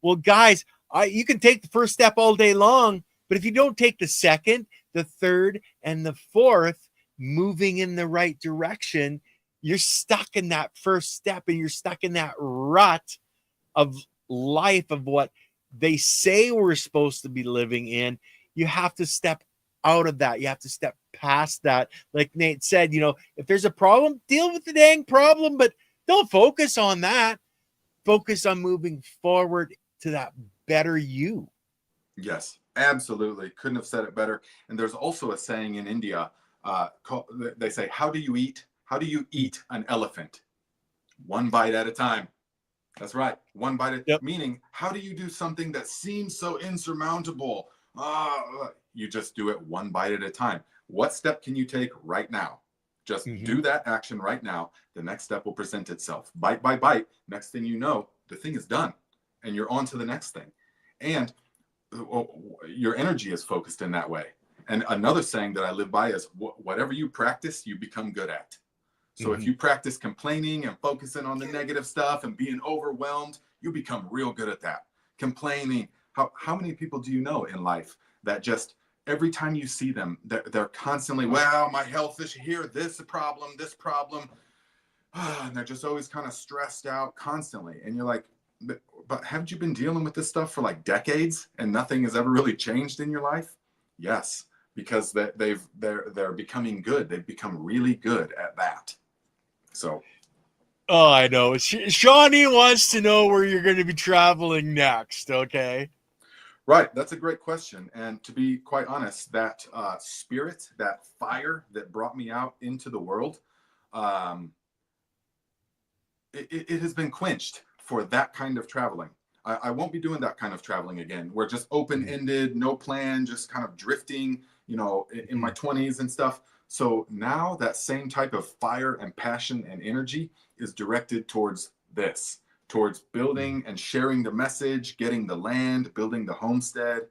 Well, guys, you can take the first step all day long, but if you don't take the second, the third, and the fourth, moving in the right direction, you're stuck in that first step, and you're stuck in that rut of life, of what they say we're supposed to be living in. You have to step out of that. You have to step past that. Like Nate said, if there's a problem, deal with the dang problem, but don't focus on that. Focus on moving forward to that better you. Yes, absolutely. Couldn't have said it better. And there's also a saying in India, they say, how do you eat an elephant? One bite at a time. That's right. One bite at meaning, how do you do something that seems so insurmountable? You just do it one bite at a time. What step can you take right now? Just Mhm. do that action right now. The next step will present itself. Bite by bite. Next thing you know, the thing is done and you're on to the next thing. And your energy is focused in that way. And another saying that I live by is whatever you practice, you become good at. So if you practice complaining and focusing on the negative stuff and being overwhelmed, you become real good at that. Complaining. How many people do you know in life that just every time you see them, they're constantly, well, my health is here, this problem, and they're just always kind of stressed out constantly. And you're like, but haven't you been dealing with this stuff for like decades and nothing has ever really changed in your life? Yes, because they're becoming good. They've become really good at that. So. Oh, I know. Shawnee wants to know where you're going to be traveling next. Okay. Right. That's a great question. And to be quite honest, that spirit, that fire that brought me out into the world, it has been quenched for that kind of traveling. I won't be doing that kind of traveling again. We're just open-ended, no plan, just kind of drifting, in my 20s and stuff. So now that same type of fire and passion and energy is directed towards this, towards building and sharing the message, getting the land, building the homestead.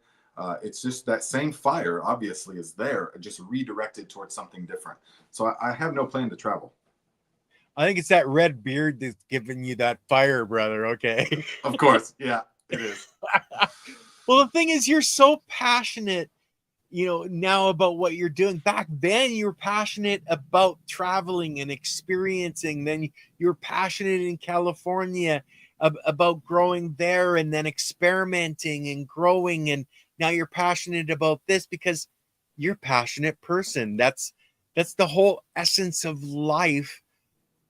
It's just that same fire obviously is there, just redirected towards something different. So I have no plan to travel. I think it's that red beard that's giving you that fire, brother. Okay. Of course. Yeah, it is. Well, the thing is, you're so passionate, now about what you're doing. Back then, you were passionate about traveling and experiencing. Then you were passionate in California about growing there and then experimenting and growing. And now you're passionate about this because you're a passionate person. That's the whole essence of life,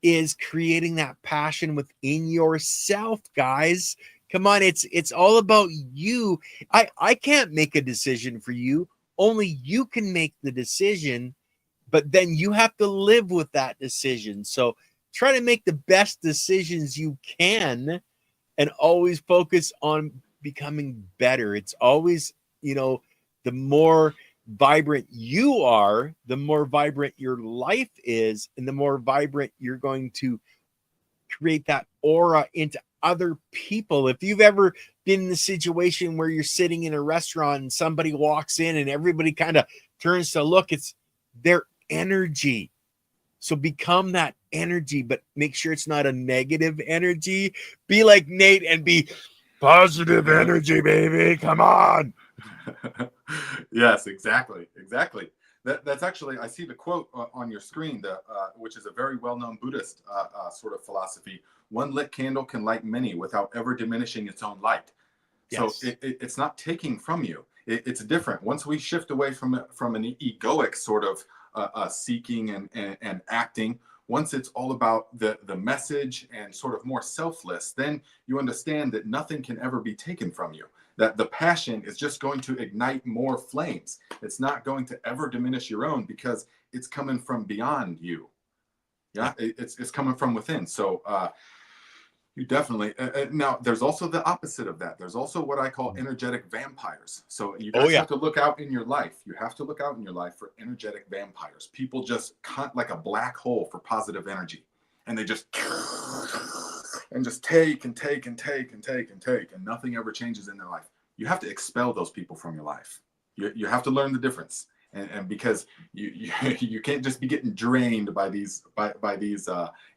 is creating that passion within yourself, guys. Come on, it's all about you. I can't make a decision for you. Only you can make the decision, but then you have to live with that decision. So try to make the best decisions you can and always focus on becoming better. It's always, the more vibrant you are, the more vibrant your life is, and the more vibrant you're going to create that aura into other people. If you've ever been in the situation where you're sitting in a restaurant and somebody walks in and everybody kind of turns to look, it's their energy. So become that energy, but make sure it's not a negative energy. Be like Nate and be positive energy, baby. Come on. Yes, exactly. That's actually, I see the quote on your screen, which is a very well-known Buddhist sort of philosophy. One lit candle can light many without ever diminishing its own light. Yes. So it's not taking from you. It's different. Once we shift away from an egoic sort of seeking and acting, once it's all about the message and sort of more selfless, then you understand that nothing can ever be taken from you. That the passion is just going to ignite more flames. It's not going to ever diminish your own because it's coming from beyond you. Yeah, it's coming from within. So you definitely now there's also the opposite of that. There's also what I call energetic vampires. So you guys have to look out in your life. You have to look out in your life for energetic vampires. People just cut like a black hole for positive energy, and they just take and take and take and take and take, and nothing ever changes in their life. You have to expel those people from your life. You have to learn the difference, and because you can't just be getting drained by these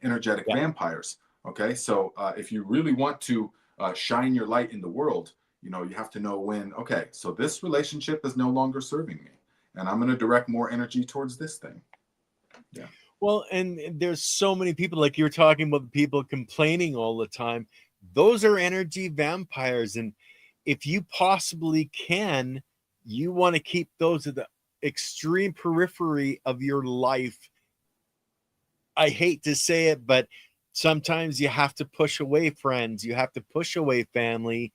energetic vampires. Okay, so if you really want to shine your light in the world, you have to know when. Okay, so this relationship is no longer serving me, and I'm going to direct more energy towards this thing. Yeah. Well, and there's so many people, like you're talking about, people complaining all the time. Those are energy vampires. And if you possibly can, you want to keep those at the extreme periphery of your life. I hate to say it, but sometimes you have to push away friends. You have to push away family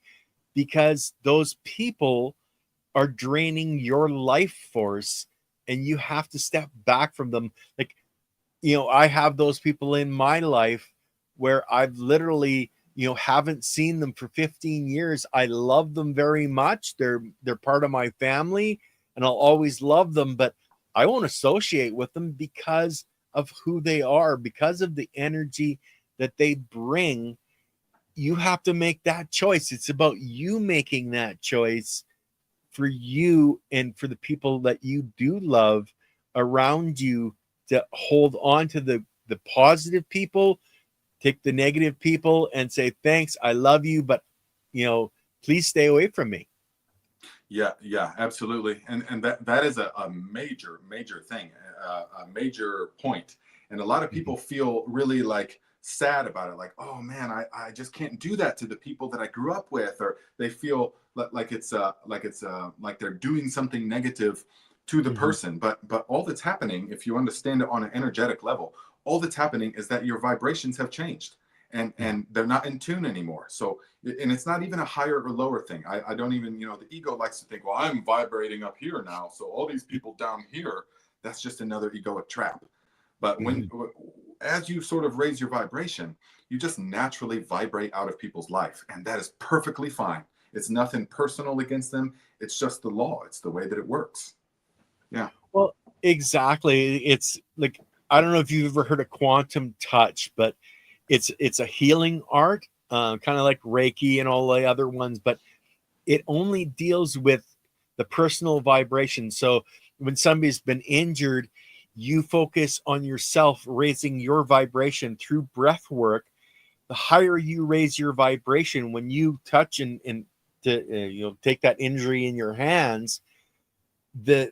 because those people are draining your life force and you have to step back from them. Like, I have those people in my life where I've literally, haven't seen them for 15 years. I love them very much. They're part of my family and I'll always love them, but I won't associate with them because of who they are, because of the energy that they bring. You have to make that choice. It's about you making that choice for you and for the people that you do love around you, to hold on to the positive people, take the negative people and say, thanks, I love you, but please stay away from me. Yeah, absolutely. And that is a major thing, a major point. And a lot of people feel really like sad about it, like, oh man, I just can't do that to the people that I grew up with, or they feel like it's like they're doing something negative to the person. But all that's happening, if you understand it on an energetic level, all that's happening is that your vibrations have changed, and they're not in tune anymore. So, and it's not even a higher or lower thing. I don't even, the ego likes to think, well, I'm vibrating up here now, so all these people down here, that's just another egoic trap. But as you sort of raise your vibration, you just naturally vibrate out of people's life, and that is perfectly fine. It's nothing personal against them. It's just the law. It's the way that it works. Yeah. Well, exactly. It's like, I don't know if you've ever heard of quantum touch, but it's a healing art, kind of like Reiki and all the other ones, but it only deals with the personal vibration. So when somebody's been injured, you focus on yourself, raising your vibration through breath work. The higher you raise your vibration, when you touch and to take that injury in your hands, the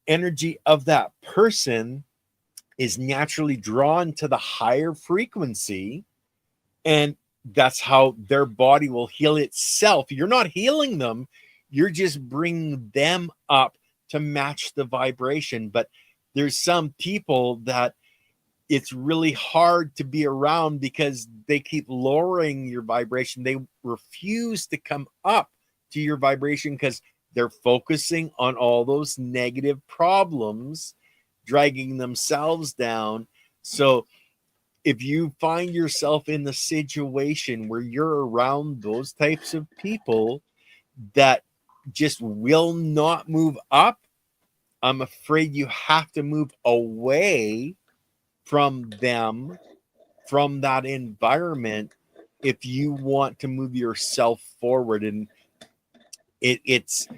energy of that person is naturally drawn to the higher frequency, and that's how their body will heal itself. You're not healing them, you're just bringing them up to match the vibration. But there's some people that it's really hard to be around because they keep lowering your vibration. They refuse to come up to your vibration because they're focusing on all those negative problems, dragging themselves down. So if you find yourself in the situation where you're around those types of people that just will not move up, I'm afraid you have to move away from them, from that environment, if you want to move yourself forward. And it's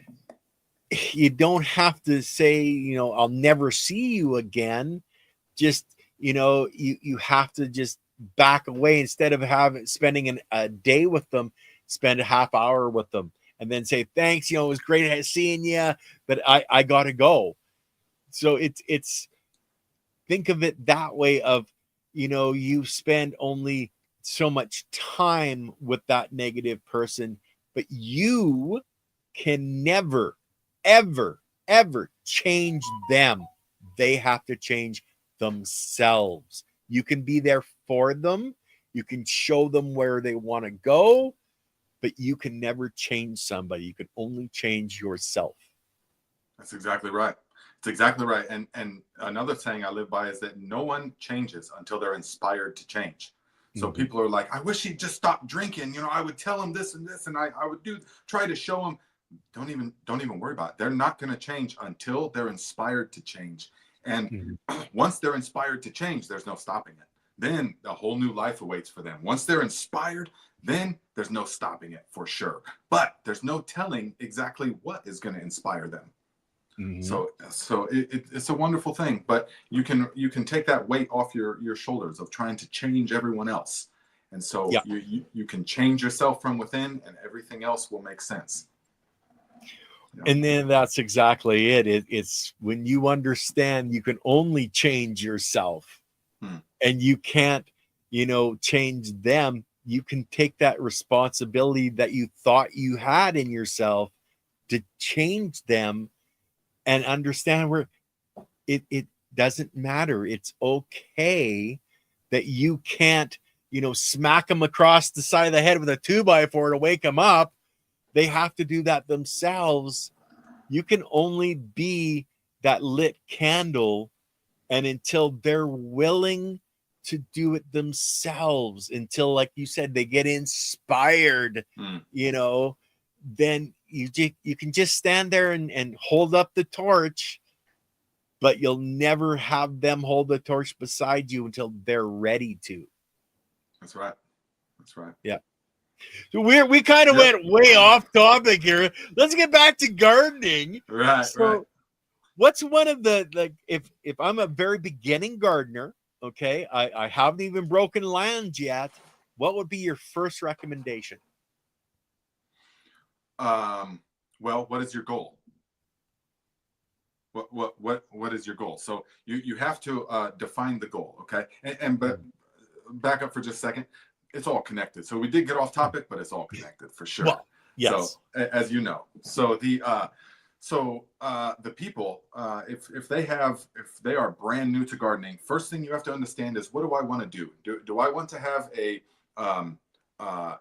you don't have to say, I'll never see you again. Just, you have to just back away. Instead of spending a day with them, spend a half hour with them and then say, thanks, it was great seeing you, but I gotta go. So it's think of it that way of, you spend only so much time with that negative person, but you can never, ever, ever change them. They have to change themselves. You can be there for them. You can show them where they want to go, but you can never change somebody. You can only change yourself. That's exactly right. It's exactly right. And another saying I live by is that no one changes until they're inspired to change. So people are like, I wish he'd just stop drinking. I would tell him this and this, and I would try to show him. Don't even worry about it. They're not going to change until they're inspired to change. And once they're inspired to change, there's no stopping it. Then a whole new life awaits for them. Once they're inspired, then there's no stopping it for sure. But there's no telling exactly what is going to inspire them. So it's a wonderful thing, but you can take that weight off your shoulders of trying to change everyone else. And so you can change yourself from within, and everything else will make sense. And then that's exactly it. It's when you understand you can only change yourself and you can't, change them. You can take that responsibility that you thought you had in yourself to change them and understand where it doesn't matter. It's okay that you can't, smack them across the side of the head with a 2x4 to wake them up. They have to do that themselves. You can only be that lit candle, and until they're willing to do it themselves, until, like you said, they get inspired, then you can just stand there and hold up the torch but you'll never have them hold the torch beside you until they're ready to. That's right. That's right. Yeah. So we kind of went way off topic here. Let's get back to gardening. Right. So what's one of the, like, if I'm a very beginning gardener, okay, I haven't even broken land yet, what would be your first recommendation? Well, what is your goal? What is your goal? So you have to define the goal, okay? But back up for just a second. It's all connected. So we did get off topic, but it's all connected for sure. Well, yes. So as you know, so the people, if they are brand new to gardening, first thing you have to understand is, what do I want to do? Do I want to have a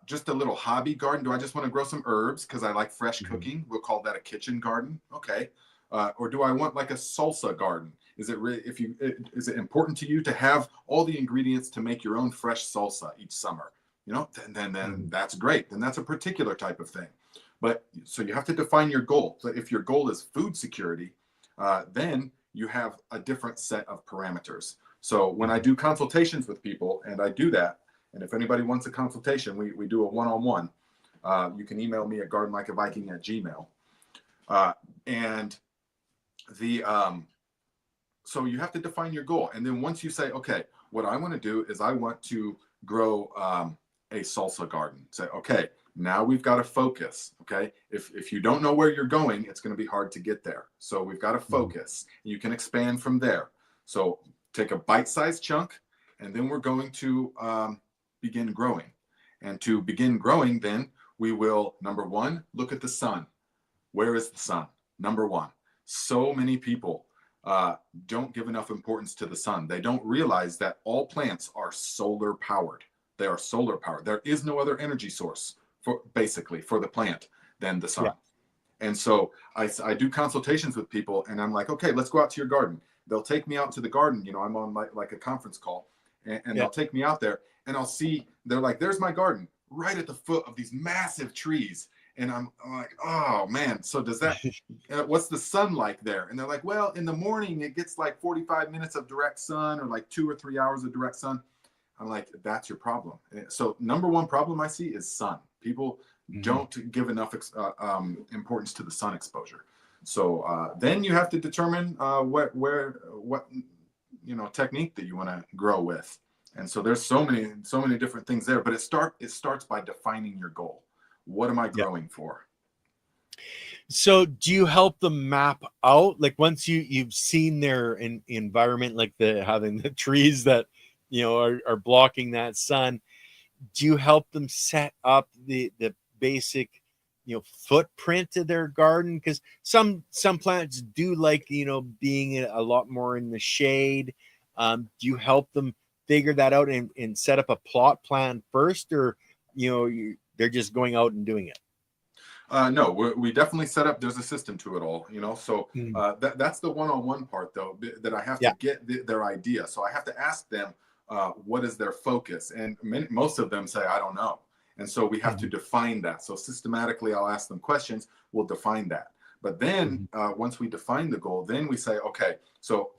just a little hobby garden? Do I just want to grow some herbs because I like fresh cooking? We'll call that a kitchen garden. Okay. Or do I want like a salsa garden? Is it is it important to you to have all the ingredients to make your own fresh salsa each summer? You know, then that's great. Then that's a particular type of thing. But so you have to define your goal. So if your goal is food security, then you have a different set of parameters. So when I do consultations with people, and I do that, and if anybody wants a consultation, we do a one-on-one. You can email me at gardenlikeaviking@gmail. So you have to define your goal. And then once you say, okay, what I want to do is I want to grow a salsa garden. Say, okay, now we've got to focus. Okay. If you don't know where you're going, it's going to be hard to get there. So we've got to focus. You can expand from there. So take a bite-sized chunk, and then we're going to begin growing. And to begin growing, then we will, number one, look at the sun. Where is the sun? Number one. So many people don't give enough importance to the sun. They don't realize that all plants are solar powered. They are solar powered. There is no other energy source for the plant than the sun. Yeah. And so I do consultations with people, and I'm like, okay, let's go out to your garden. They'll take me out to the garden. You know, I'm on like a conference call, and they'll take me out there, and I'll see, they're like, there's my garden right at the foot of these massive trees. And I'm like, oh man, so does that, what's the sun like there? And they're like, well, in the morning, it gets like 45 minutes of direct sun, or like 2 or 3 hours of direct sun. I'm like, that's your problem. So number one problem I see is sun. People don't give enough importance to the sun exposure. So then you have to determine what technique that you want to grow with. And so there's so many different things there, but it starts by defining your goal. What am I growing for? So do you help them map out, like, once you've seen their environment, like having the trees that, you know, are blocking that sun, do you help them set up the basic, you know, footprint of their garden? Because some plants do like, you know, being a lot more in the shade. Do you help them figure that out and set up a plot plan first, or, you know, they're just going out and doing it? No, we definitely set up, there's a system to it all, you know, so that's the one-on-one part, though, that I have to get their idea. So I have to ask them, what is their focus? And most of them say, I don't know. And so we have to define that. So systematically, I'll ask them questions, we'll define that. But then once we define the goal, then we say, okay, so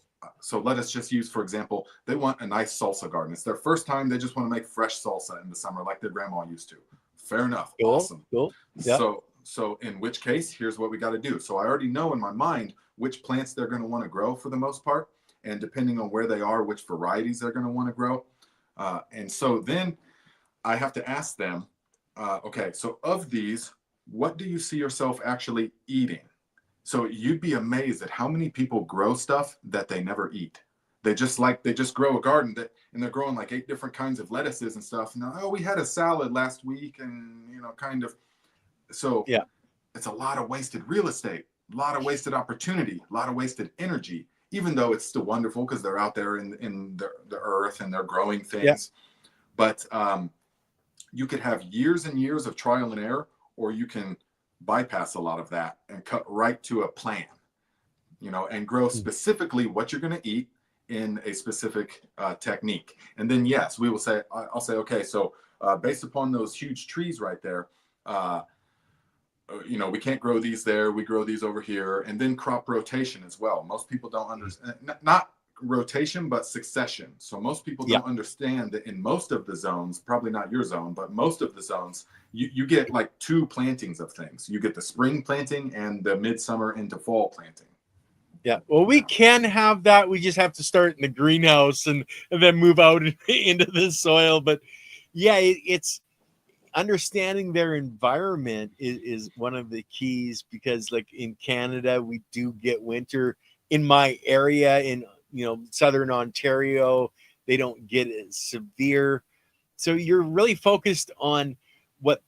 let us just use, for example, they want a nice salsa garden. It's their first time. They just want to make fresh salsa in the summer like their grandma used to. Fair enough. Cool. Awesome. Cool. Yep. So in which case, here's what we got to do. So I already know in my mind which plants they're going to want to grow for the most part. And depending on where they are, which varieties they're going to want to grow. And so then I have to ask them, okay, so of these, what do you see yourself actually eating? So you'd be amazed at how many people grow stuff that they never eat. They just grow a garden and they're growing like 8 different kinds of lettuces and stuff. And oh, we had a salad last week, and, you know, kind of. So yeah, it's a lot of wasted real estate, a lot of wasted opportunity, a lot of wasted energy, even though it's still wonderful because they're out there in the earth and they're growing things. Yeah. But you could have years and years of trial and error, or you can bypass a lot of that and cut right to a plan, you know, and grow specifically what you're going to eat in a specific technique. And then, yes, we will say, I'll say, okay, so based upon those huge trees right there, we can't grow these there. We grow these over here. And then crop rotation as well. Most people don't understand, not rotation, but succession. So most people Yeah. don't understand that in most of the zones, probably not your zone, but most of the zones, you get like 2 plantings of things. You get the spring planting and the midsummer into fall planting. Yeah. Well, we can have that. We just have to start in the greenhouse and then move out into the soil. But yeah, it's understanding their environment is one of the keys, because like in Canada, we do get winter. In my area in, southern Ontario, they don't get as severe. So you're really focused on what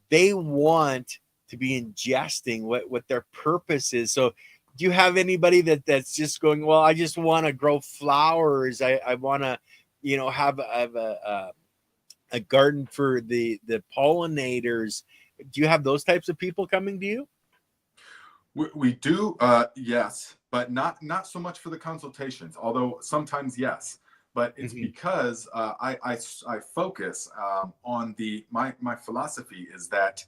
they want to be ingesting, what their purpose is. So do you have anybody that's just going, well, I just want to grow flowers, I want to have a garden for the pollinators? Do you have those types of people coming to you? We do, yes, but not so much for the consultations, although sometimes yes. But it's because I focus on my philosophy is that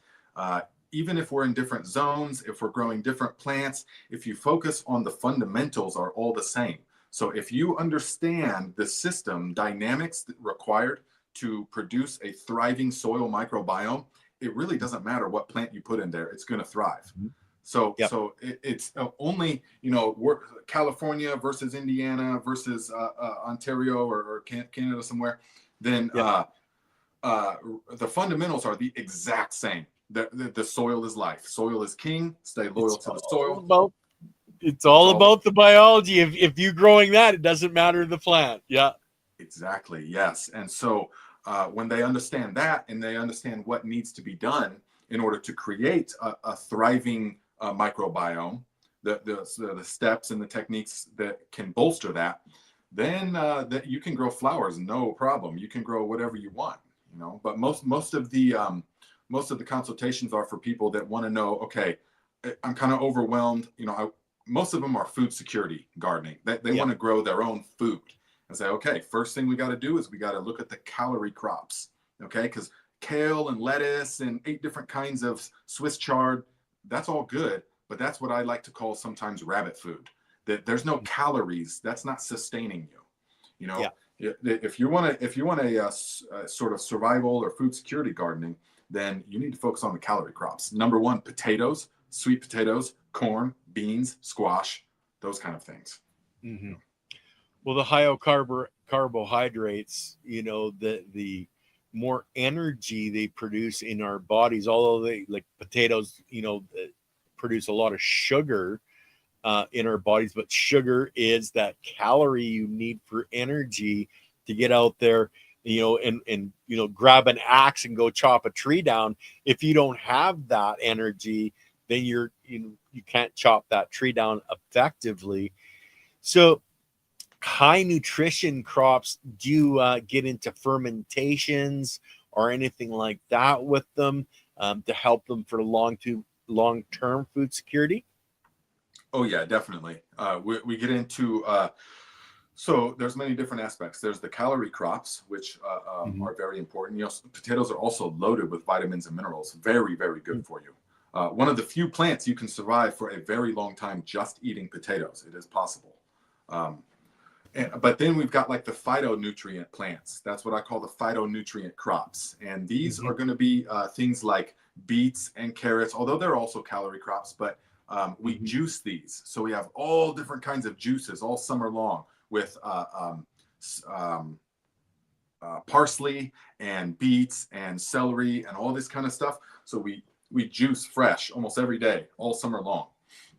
even if we're in different zones, if we're growing different plants, if you focus on the fundamentals are all the same. So if you understand the system dynamics required to produce a thriving soil microbiome, it really doesn't matter what plant you put in there, it's going to thrive. So, Yep. so it's only, California versus Indiana versus Ontario or Canada somewhere, then Yep. the fundamentals are the exact same. The soil is life. Soil is king. Stay loyal to the soil. It's all about the biology. If you're growing that, it doesn't matter the plant. Yeah. Exactly. Yes. And so when they understand that and they understand what needs to be done in order to create a thriving microbiome, the steps and the techniques that can bolster that, then that you can grow flowers, no problem. You can grow whatever you want, But most of the consultations are for people that want to know, okay, I'm kind of overwhelmed. Most of them are food security gardening. They want to grow their own food. And say, okay, first thing we got to do is we got to look at the calorie crops, okay? Because kale and lettuce and 8 different kinds of Swiss chard, that's all good, but that's what I like to call sometimes rabbit food. That there's no calories, that's not sustaining you. If you want a sort of survival or food security gardening, then you need to focus on the calorie crops. Number 1, potatoes, sweet potatoes, corn, beans, squash, those kind of things. Mm-hmm. Well, the higher carbohydrates, the more energy they produce in our bodies, although they, like potatoes, produce a lot of sugar in our bodies, but sugar is that calorie you need for energy to get out there, and grab an axe and go chop a tree down. If you don't have that energy, then you can't chop that tree down effectively. So high nutrition crops, do you get into fermentations or anything like that with them to help them for long-term food security? Oh yeah, definitely. We get into so there's many different aspects. There's the calorie crops, which are very important. Potatoes are also loaded with vitamins and minerals. Very, very good for you. One of the few plants you can survive for a very long time just eating potatoes. It is possible. But then we've got like the phytonutrient plants. That's what I call the phytonutrient crops. And these are going to be things like beets and carrots, although they're also calorie crops, but we juice these. So we have all different kinds of juices all summer long with parsley and beets and celery and all this kind of stuff. So we juice fresh almost every day, all summer long.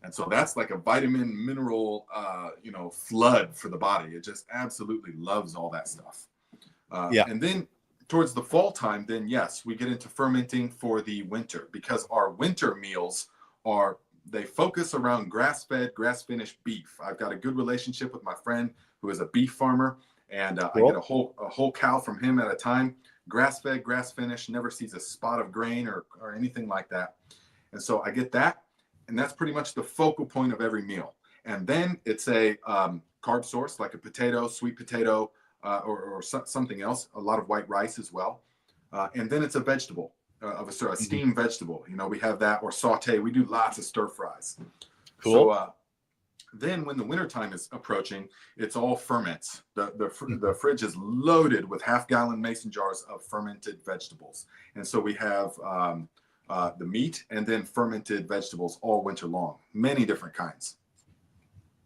And so that's like a vitamin mineral, flood for the body. It just absolutely loves all that stuff. And then towards the fall time, then yes, we get into fermenting for the winter, because our winter meals they focus around grass-fed, grass-finished beef. I've got a good relationship with my friend who is a beef farmer, and I get a whole cow from him at a time. Grass-fed, grass-finished, never sees a spot of grain or anything like that. And so I get that. And that's pretty much the focal point of every meal. And then it's a carb source, like a potato, sweet potato, or something else, a lot of white rice as well. And then it's a vegetable of a steamed vegetable. You know, we have that, or saute. We do lots of stir fries. Cool. So then when the wintertime is approaching, it's all ferments. The fridge is loaded with half-gallon mason jars of fermented vegetables. And so we have the meat and then fermented vegetables all winter long, many different kinds.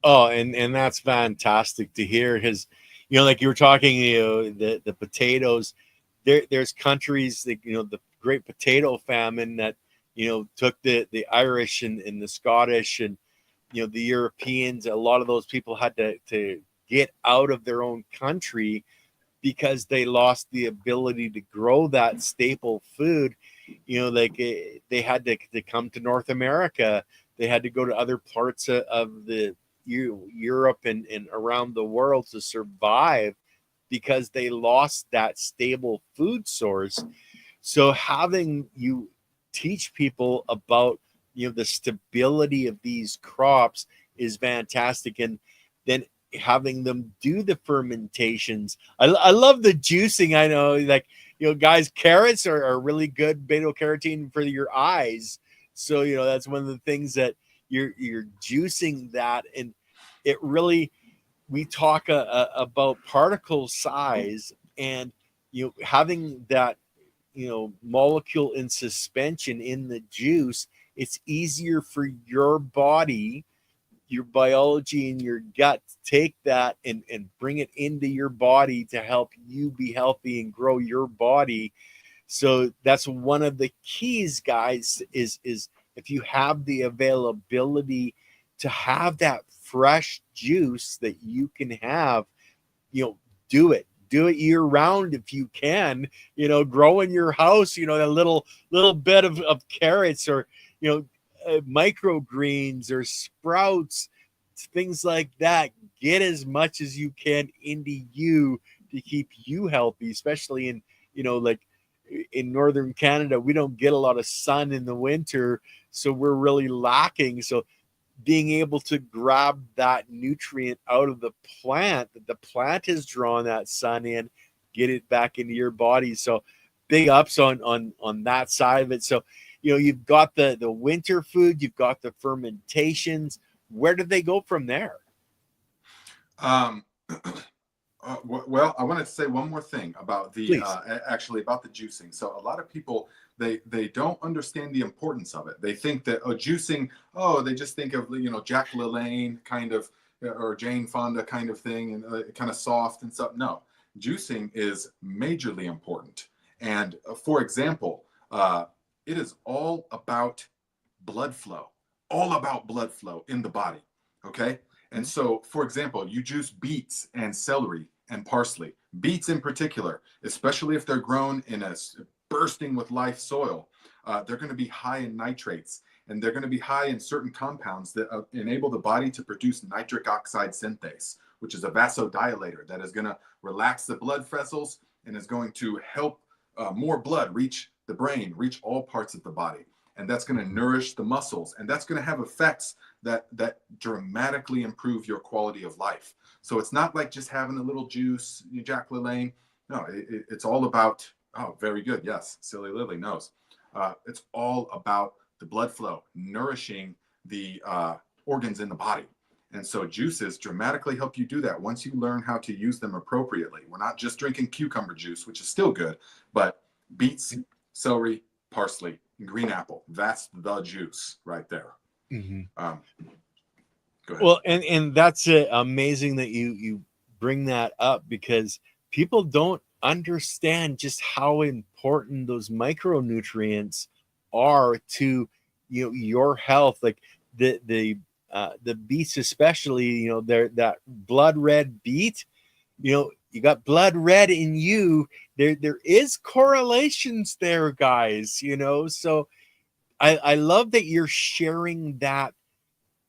Oh, and that's fantastic to hear. His, you know, like you were talking, you know, the potatoes. There's countries that, you know, the Great Potato Famine that, you know, took the Irish and the Scottish and, you know, the Europeans. A lot of those people had to get out of their own country because they lost the ability to grow that staple food. You know, like they had to come to North America. They had to go to other parts of the Europe and around the world to survive because they lost that stable food source. So having you teach people about, you know, the stability of these crops is fantastic. And then having them do the fermentations. I love the juicing. I know, like, you know, guys, carrots are really good beta carotene for your eyes. So, you know, that's one of the things that you're juicing that. And it really, we talk about particle size and, you know, having that, you know, molecule in suspension in the juice. It's easier for your body, your biology in your gut to take that and bring it into your body to help you be healthy and grow your body. So that's one of the keys, guys, is if you have the availability to have that fresh juice that you can have, you know, do it year round if you can, you know, grow in your house, you know, a little bit of carrots or, you know, microgreens or sprouts, things like that. Get as much as you can into you to keep you healthy, especially in, you know, like in northern Canada, we don't get a lot of sun in the winter, so we're really lacking. So being able to grab that nutrient out of the plant, that the plant has drawn that sun in, get it back into your body. So big ups on that side of it. So, you know, you've got the winter food, you've got the fermentations. Where do they go from there? Well, I wanted to say one more thing about the actually about the juicing. So a lot of people, they don't understand the importance of it. They think that juicing, they just think of, you know, Jack LaLanne kind of, or Jane Fonda kind of thing, and kind of soft and stuff. No, juicing is majorly important. And for example, it is all about blood flow in the body. Okay. And so, for example, you juice beets and celery and parsley. Beets in particular, especially if they're grown in a bursting with life soil, they're going to be high in nitrates, and they're going to be high in certain compounds that enable the body to produce nitric oxide synthase, which is a vasodilator that is going to relax the blood vessels and is going to help more blood reach the brain, reach all parts of the body. And that's going to nourish the muscles, and that's going to have effects that dramatically improve your quality of life. So it's not like just having a little juice, Jack LaLanne. No, it's all about, very good. Yes, Silly Lily knows. It's all about the blood flow, nourishing the organs in the body. And so juices dramatically help you do that once you learn how to use them appropriately. We're not just drinking cucumber juice, which is still good, but beets, celery, parsley, green apple, that's the juice right there. Mm-hmm. Go ahead. Well, and that's amazing that you bring that up, because people don't understand just how important those micronutrients are to, you know, your health. Like the beets, especially, you know, they're that blood red beet, you know, you got blood red in you. There is correlations there, guys, you know. So I love that you're sharing that.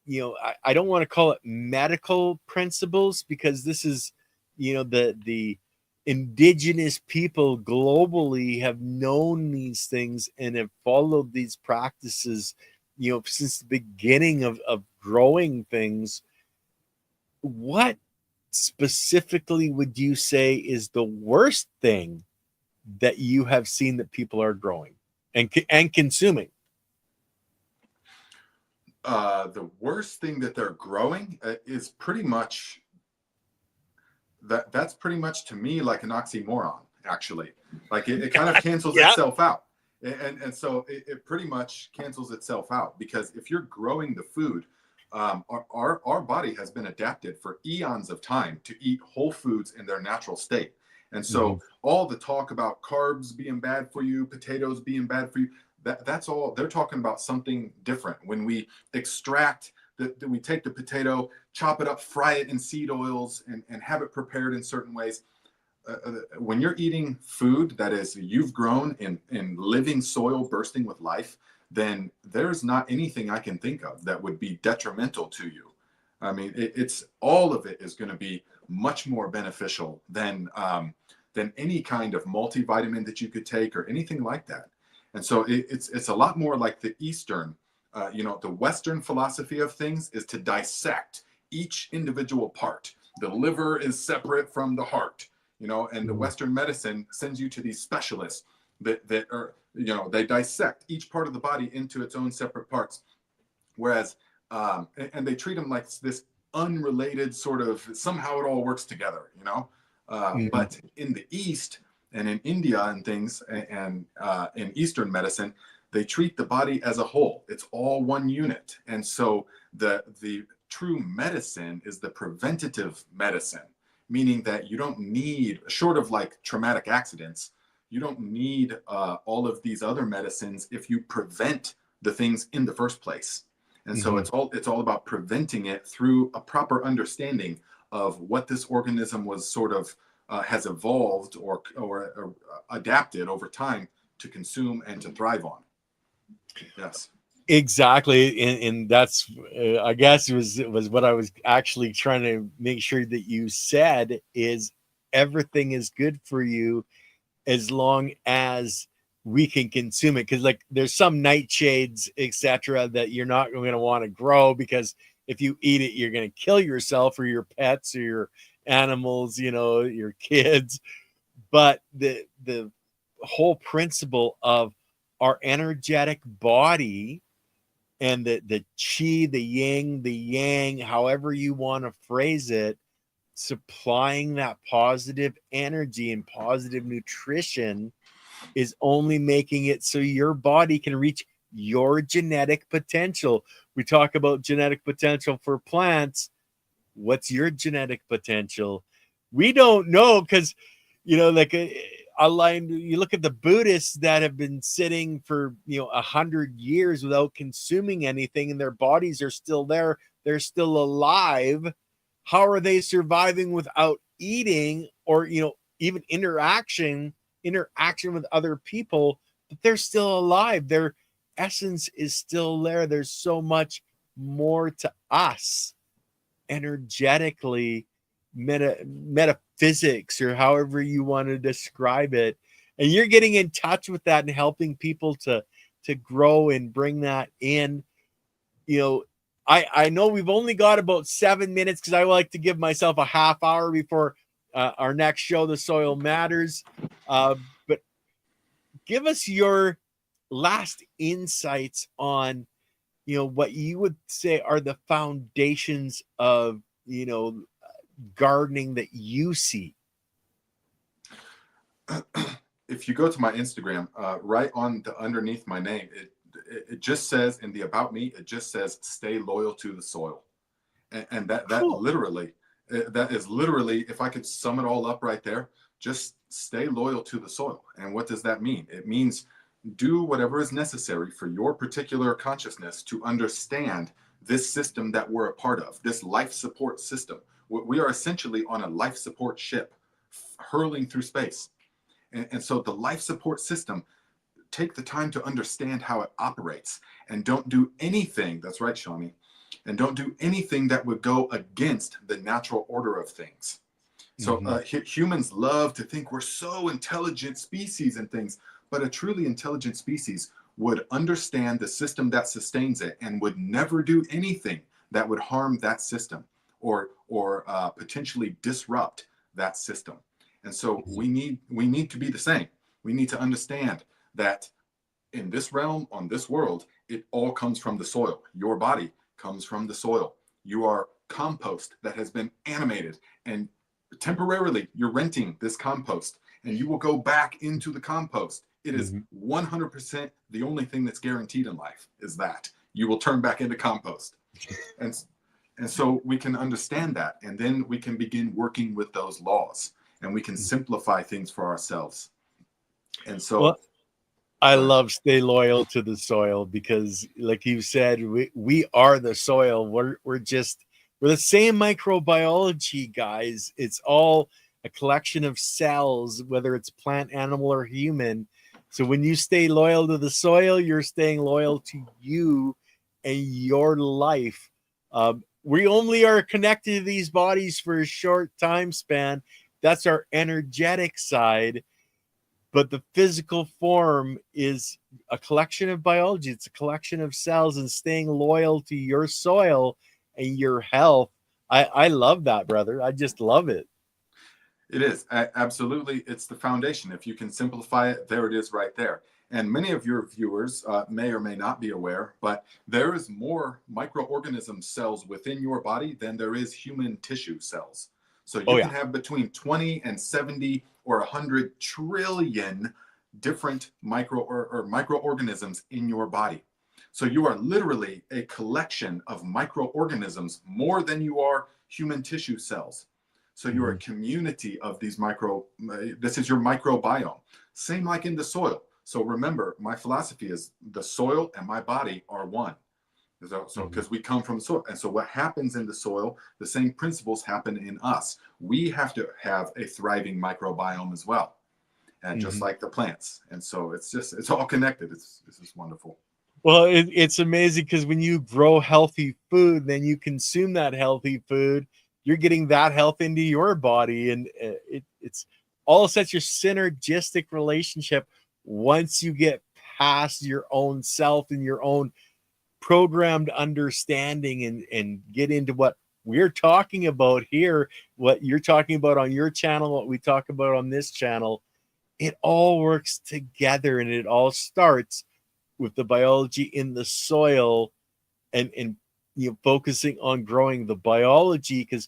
You know, I don't want to call it medical principles, because this is, you know, the indigenous people globally have known these things and have followed these practices, you know, since the beginning of growing things. What specifically would you say is the worst thing that you have seen that people are growing? and consuming? The worst thing that they're growing is pretty much that's pretty much to me like an oxymoron, actually. Like it kind of cancels Yeah. itself out. And so it pretty much cancels itself out, because if you're growing the food, our body has been adapted for eons of time to eat whole foods in their natural state. And so all the talk about carbs being bad for you, potatoes being bad for you, that's all they're talking about, something different. When we extract we take the potato, chop it up, fry it in seed oils, and have it prepared in certain ways. When you're eating food that is you've grown in living soil bursting with life, then there's not anything I can think of that would be detrimental to you. I mean, it's all of it is going to be much more beneficial than any kind of multivitamin that you could take or anything like that. And so it's a lot more like the Eastern. The Western philosophy of things is to dissect each individual part. The liver is separate from the heart, and the Western medicine sends you to these specialists that are, they dissect each part of the body into its own separate parts. Whereas, and they treat them like this unrelated sort of, somehow it all works together, But in the East and in India and things, and in Eastern medicine, they treat the body as a whole. It's all one unit. And so the true medicine is the preventative medicine, meaning that you don't need, short of like traumatic accidents, you don't need all of these other medicines if you prevent the things in the first place. And so it's all about preventing it through a proper understanding of what this organism was sort of has evolved or adapted over time to consume and to thrive on. Yes, Exactly. And that's I guess it was what I was actually trying to make sure that you said is everything is good for you as long as we can consume it. Because like there's some nightshades, etc., that you're not going to want to grow, because if you eat it, you're going to kill yourself or your pets or your animals, your kids. But the whole principle of our energetic body and the chi, the yin, the yang, however you want to phrase it, supplying that positive energy and positive nutrition is only making it so your body can reach your genetic potential. We talk about genetic potential for plants. What's your genetic potential? We don't know, because like a line, you look at the Buddhists that have been sitting for 100 years without consuming anything, and their bodies are still there, they're still alive. How are they surviving without eating or even interaction with other people? But they're still alive, their essence is still there. There's so much more to us energetically, metaphysics, or however you want to describe it. And you're getting in touch with that and helping people to grow and bring that in. I know we've only got about 7 minutes, because I like to give myself a half hour before our next show, The Soil Matters. But give us your last insights on what you would say are the foundations of gardening that you see. If you go to my Instagram, right on the underneath my name, it just says, in the about me, it just says stay loyal to the soil. And that Cool. literally, that is literally, if I could sum it all up right there, just stay loyal to the soil. And what does that mean? It means do whatever is necessary for your particular consciousness to understand this system that we're a part of, this life support system. We are essentially on a life support ship hurling through space. And so the life support system, take the time to understand how it operates, and don't do anything, that's right, Shawnee, and don't do anything that would go against the natural order of things. So humans love to think we're so intelligent species and things, but a truly intelligent species would understand the system that sustains it and would never do anything that would harm that system or potentially disrupt that system. And so we need to be the same. We need to understand that in this realm, on this world, it all comes from the soil. Your body comes from the soil. You are compost that has been animated, and temporarily you're renting this compost, and you will go back into the compost. It is 100% the only thing that's guaranteed in life is that you will turn back into compost. And so we can understand that, and then we can begin working with those laws, and we can simplify things for ourselves. And so, well, I love stay loyal to the soil, because like you said, we are the soil. We're the same microbiology, guys. It's all a collection of cells, whether it's plant, animal, or human. So when you stay loyal to the soil, you're staying loyal to you and your life. We only are connected to these bodies for a short time span. That's our energetic side. But the physical form is a collection of biology. It's a collection of cells, and staying loyal to your soil and your health. I love that, brother. I just love it. It is. Absolutely. It's the foundation. If you can simplify it, there it is right there. And many of your viewers may or may not be aware, but there is more microorganism cells within your body than there is human tissue cells. So you can have between 20 and 70 or 100 trillion different microorganisms in your body. So you are literally a collection of microorganisms more than you are human tissue cells. So you're a community of these this is your microbiome. Same like in the soil. So remember, my philosophy is the soil and my body are one. So because we come from the soil. And so what happens in the soil, the same principles happen in us. We have to have a thriving microbiome as well. And just like the plants. And so it's all connected. It's just wonderful. Well, it's amazing, because when you grow healthy food, then you consume that healthy food. You're getting that health into your body, and it's all such a synergistic relationship once you get past your own self and your own programmed understanding and get into what we're talking about here, what you're talking about on your channel, what we talk about on this channel. It all works together, and it all starts with the biology in the soil, and focusing on growing the biology, because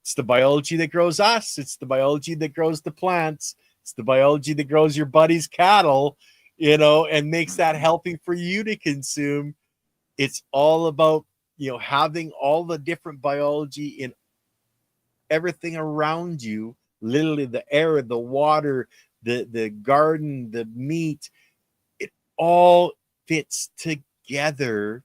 it's the biology that grows us. It's the biology that grows the plants. It's the biology that grows your buddy's cattle, and makes that healthy for you to consume. It's all about, having all the different biology in everything around you, literally the air, the water, the garden, the meat. It all fits together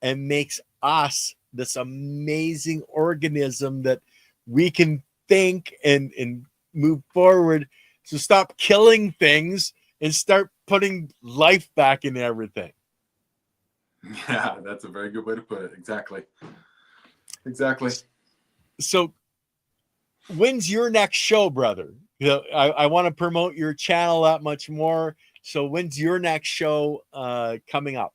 and makes us this amazing organism that we can think and move forward. So stop killing things and start putting life back in everything. Yeah, that's a very good way to put it. Exactly. So when's your next show, brother? I want to promote your channel that much more. So when's your next show coming up?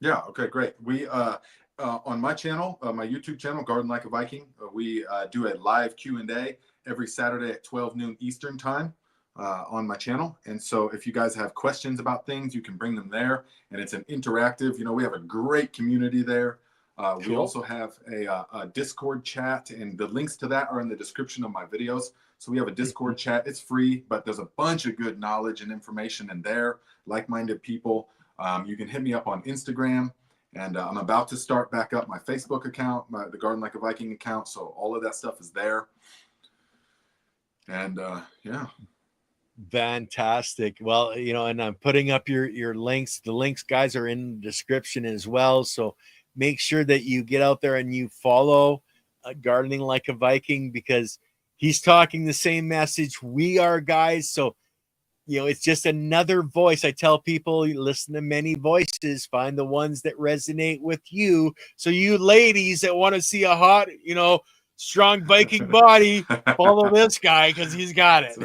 Yeah. Okay, great. We on my channel, my YouTube channel, Garden Like a Viking, we do a live Q&A every Saturday at 12 noon Eastern time on my channel. And so if you guys have questions about things, you can bring them there. And it's an interactive, we have a great community there. Cool. We also have a Discord chat, and the links to that are in the description of my videos. So we have a Discord chat. It's free, but there's a bunch of good knowledge and information in there, like-minded people. You can hit me up on Instagram, and I'm about to start back up my Facebook account, the Garden Like a Viking account. So all of that stuff is there. And yeah. Fantastic. Well, and I'm putting up your links. The links, guys, are in the description as well. So make sure that you get out there and you follow Gardening Like a Viking, because he's talking the same message we are, guys. So, it's just another voice. I tell people, listen to many voices, find the ones that resonate with you. So you ladies that want to see a hot, strong Viking body, follow this guy, because he's got it.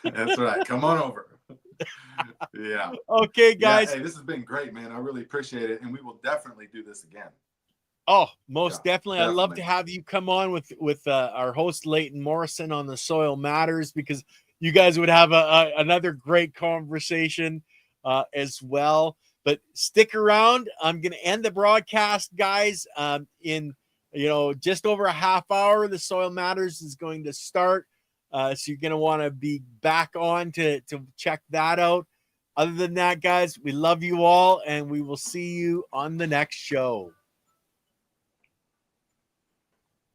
That's right. Come on over. Yeah. Okay, guys. Yeah, hey, this has been great, man. I really appreciate it. And we will definitely do this again. Oh, most definitely. I'd love to have you come on with our host, Leighton Morrison, on the Soil Matters, because you guys would have another great conversation as well. But stick around. I'm going to end the broadcast, guys, in just over a half hour. The Soil Matters is going to start. So you're going to want to be back on to check that out. Other than that, guys, we love you all, and we will see you on the next show.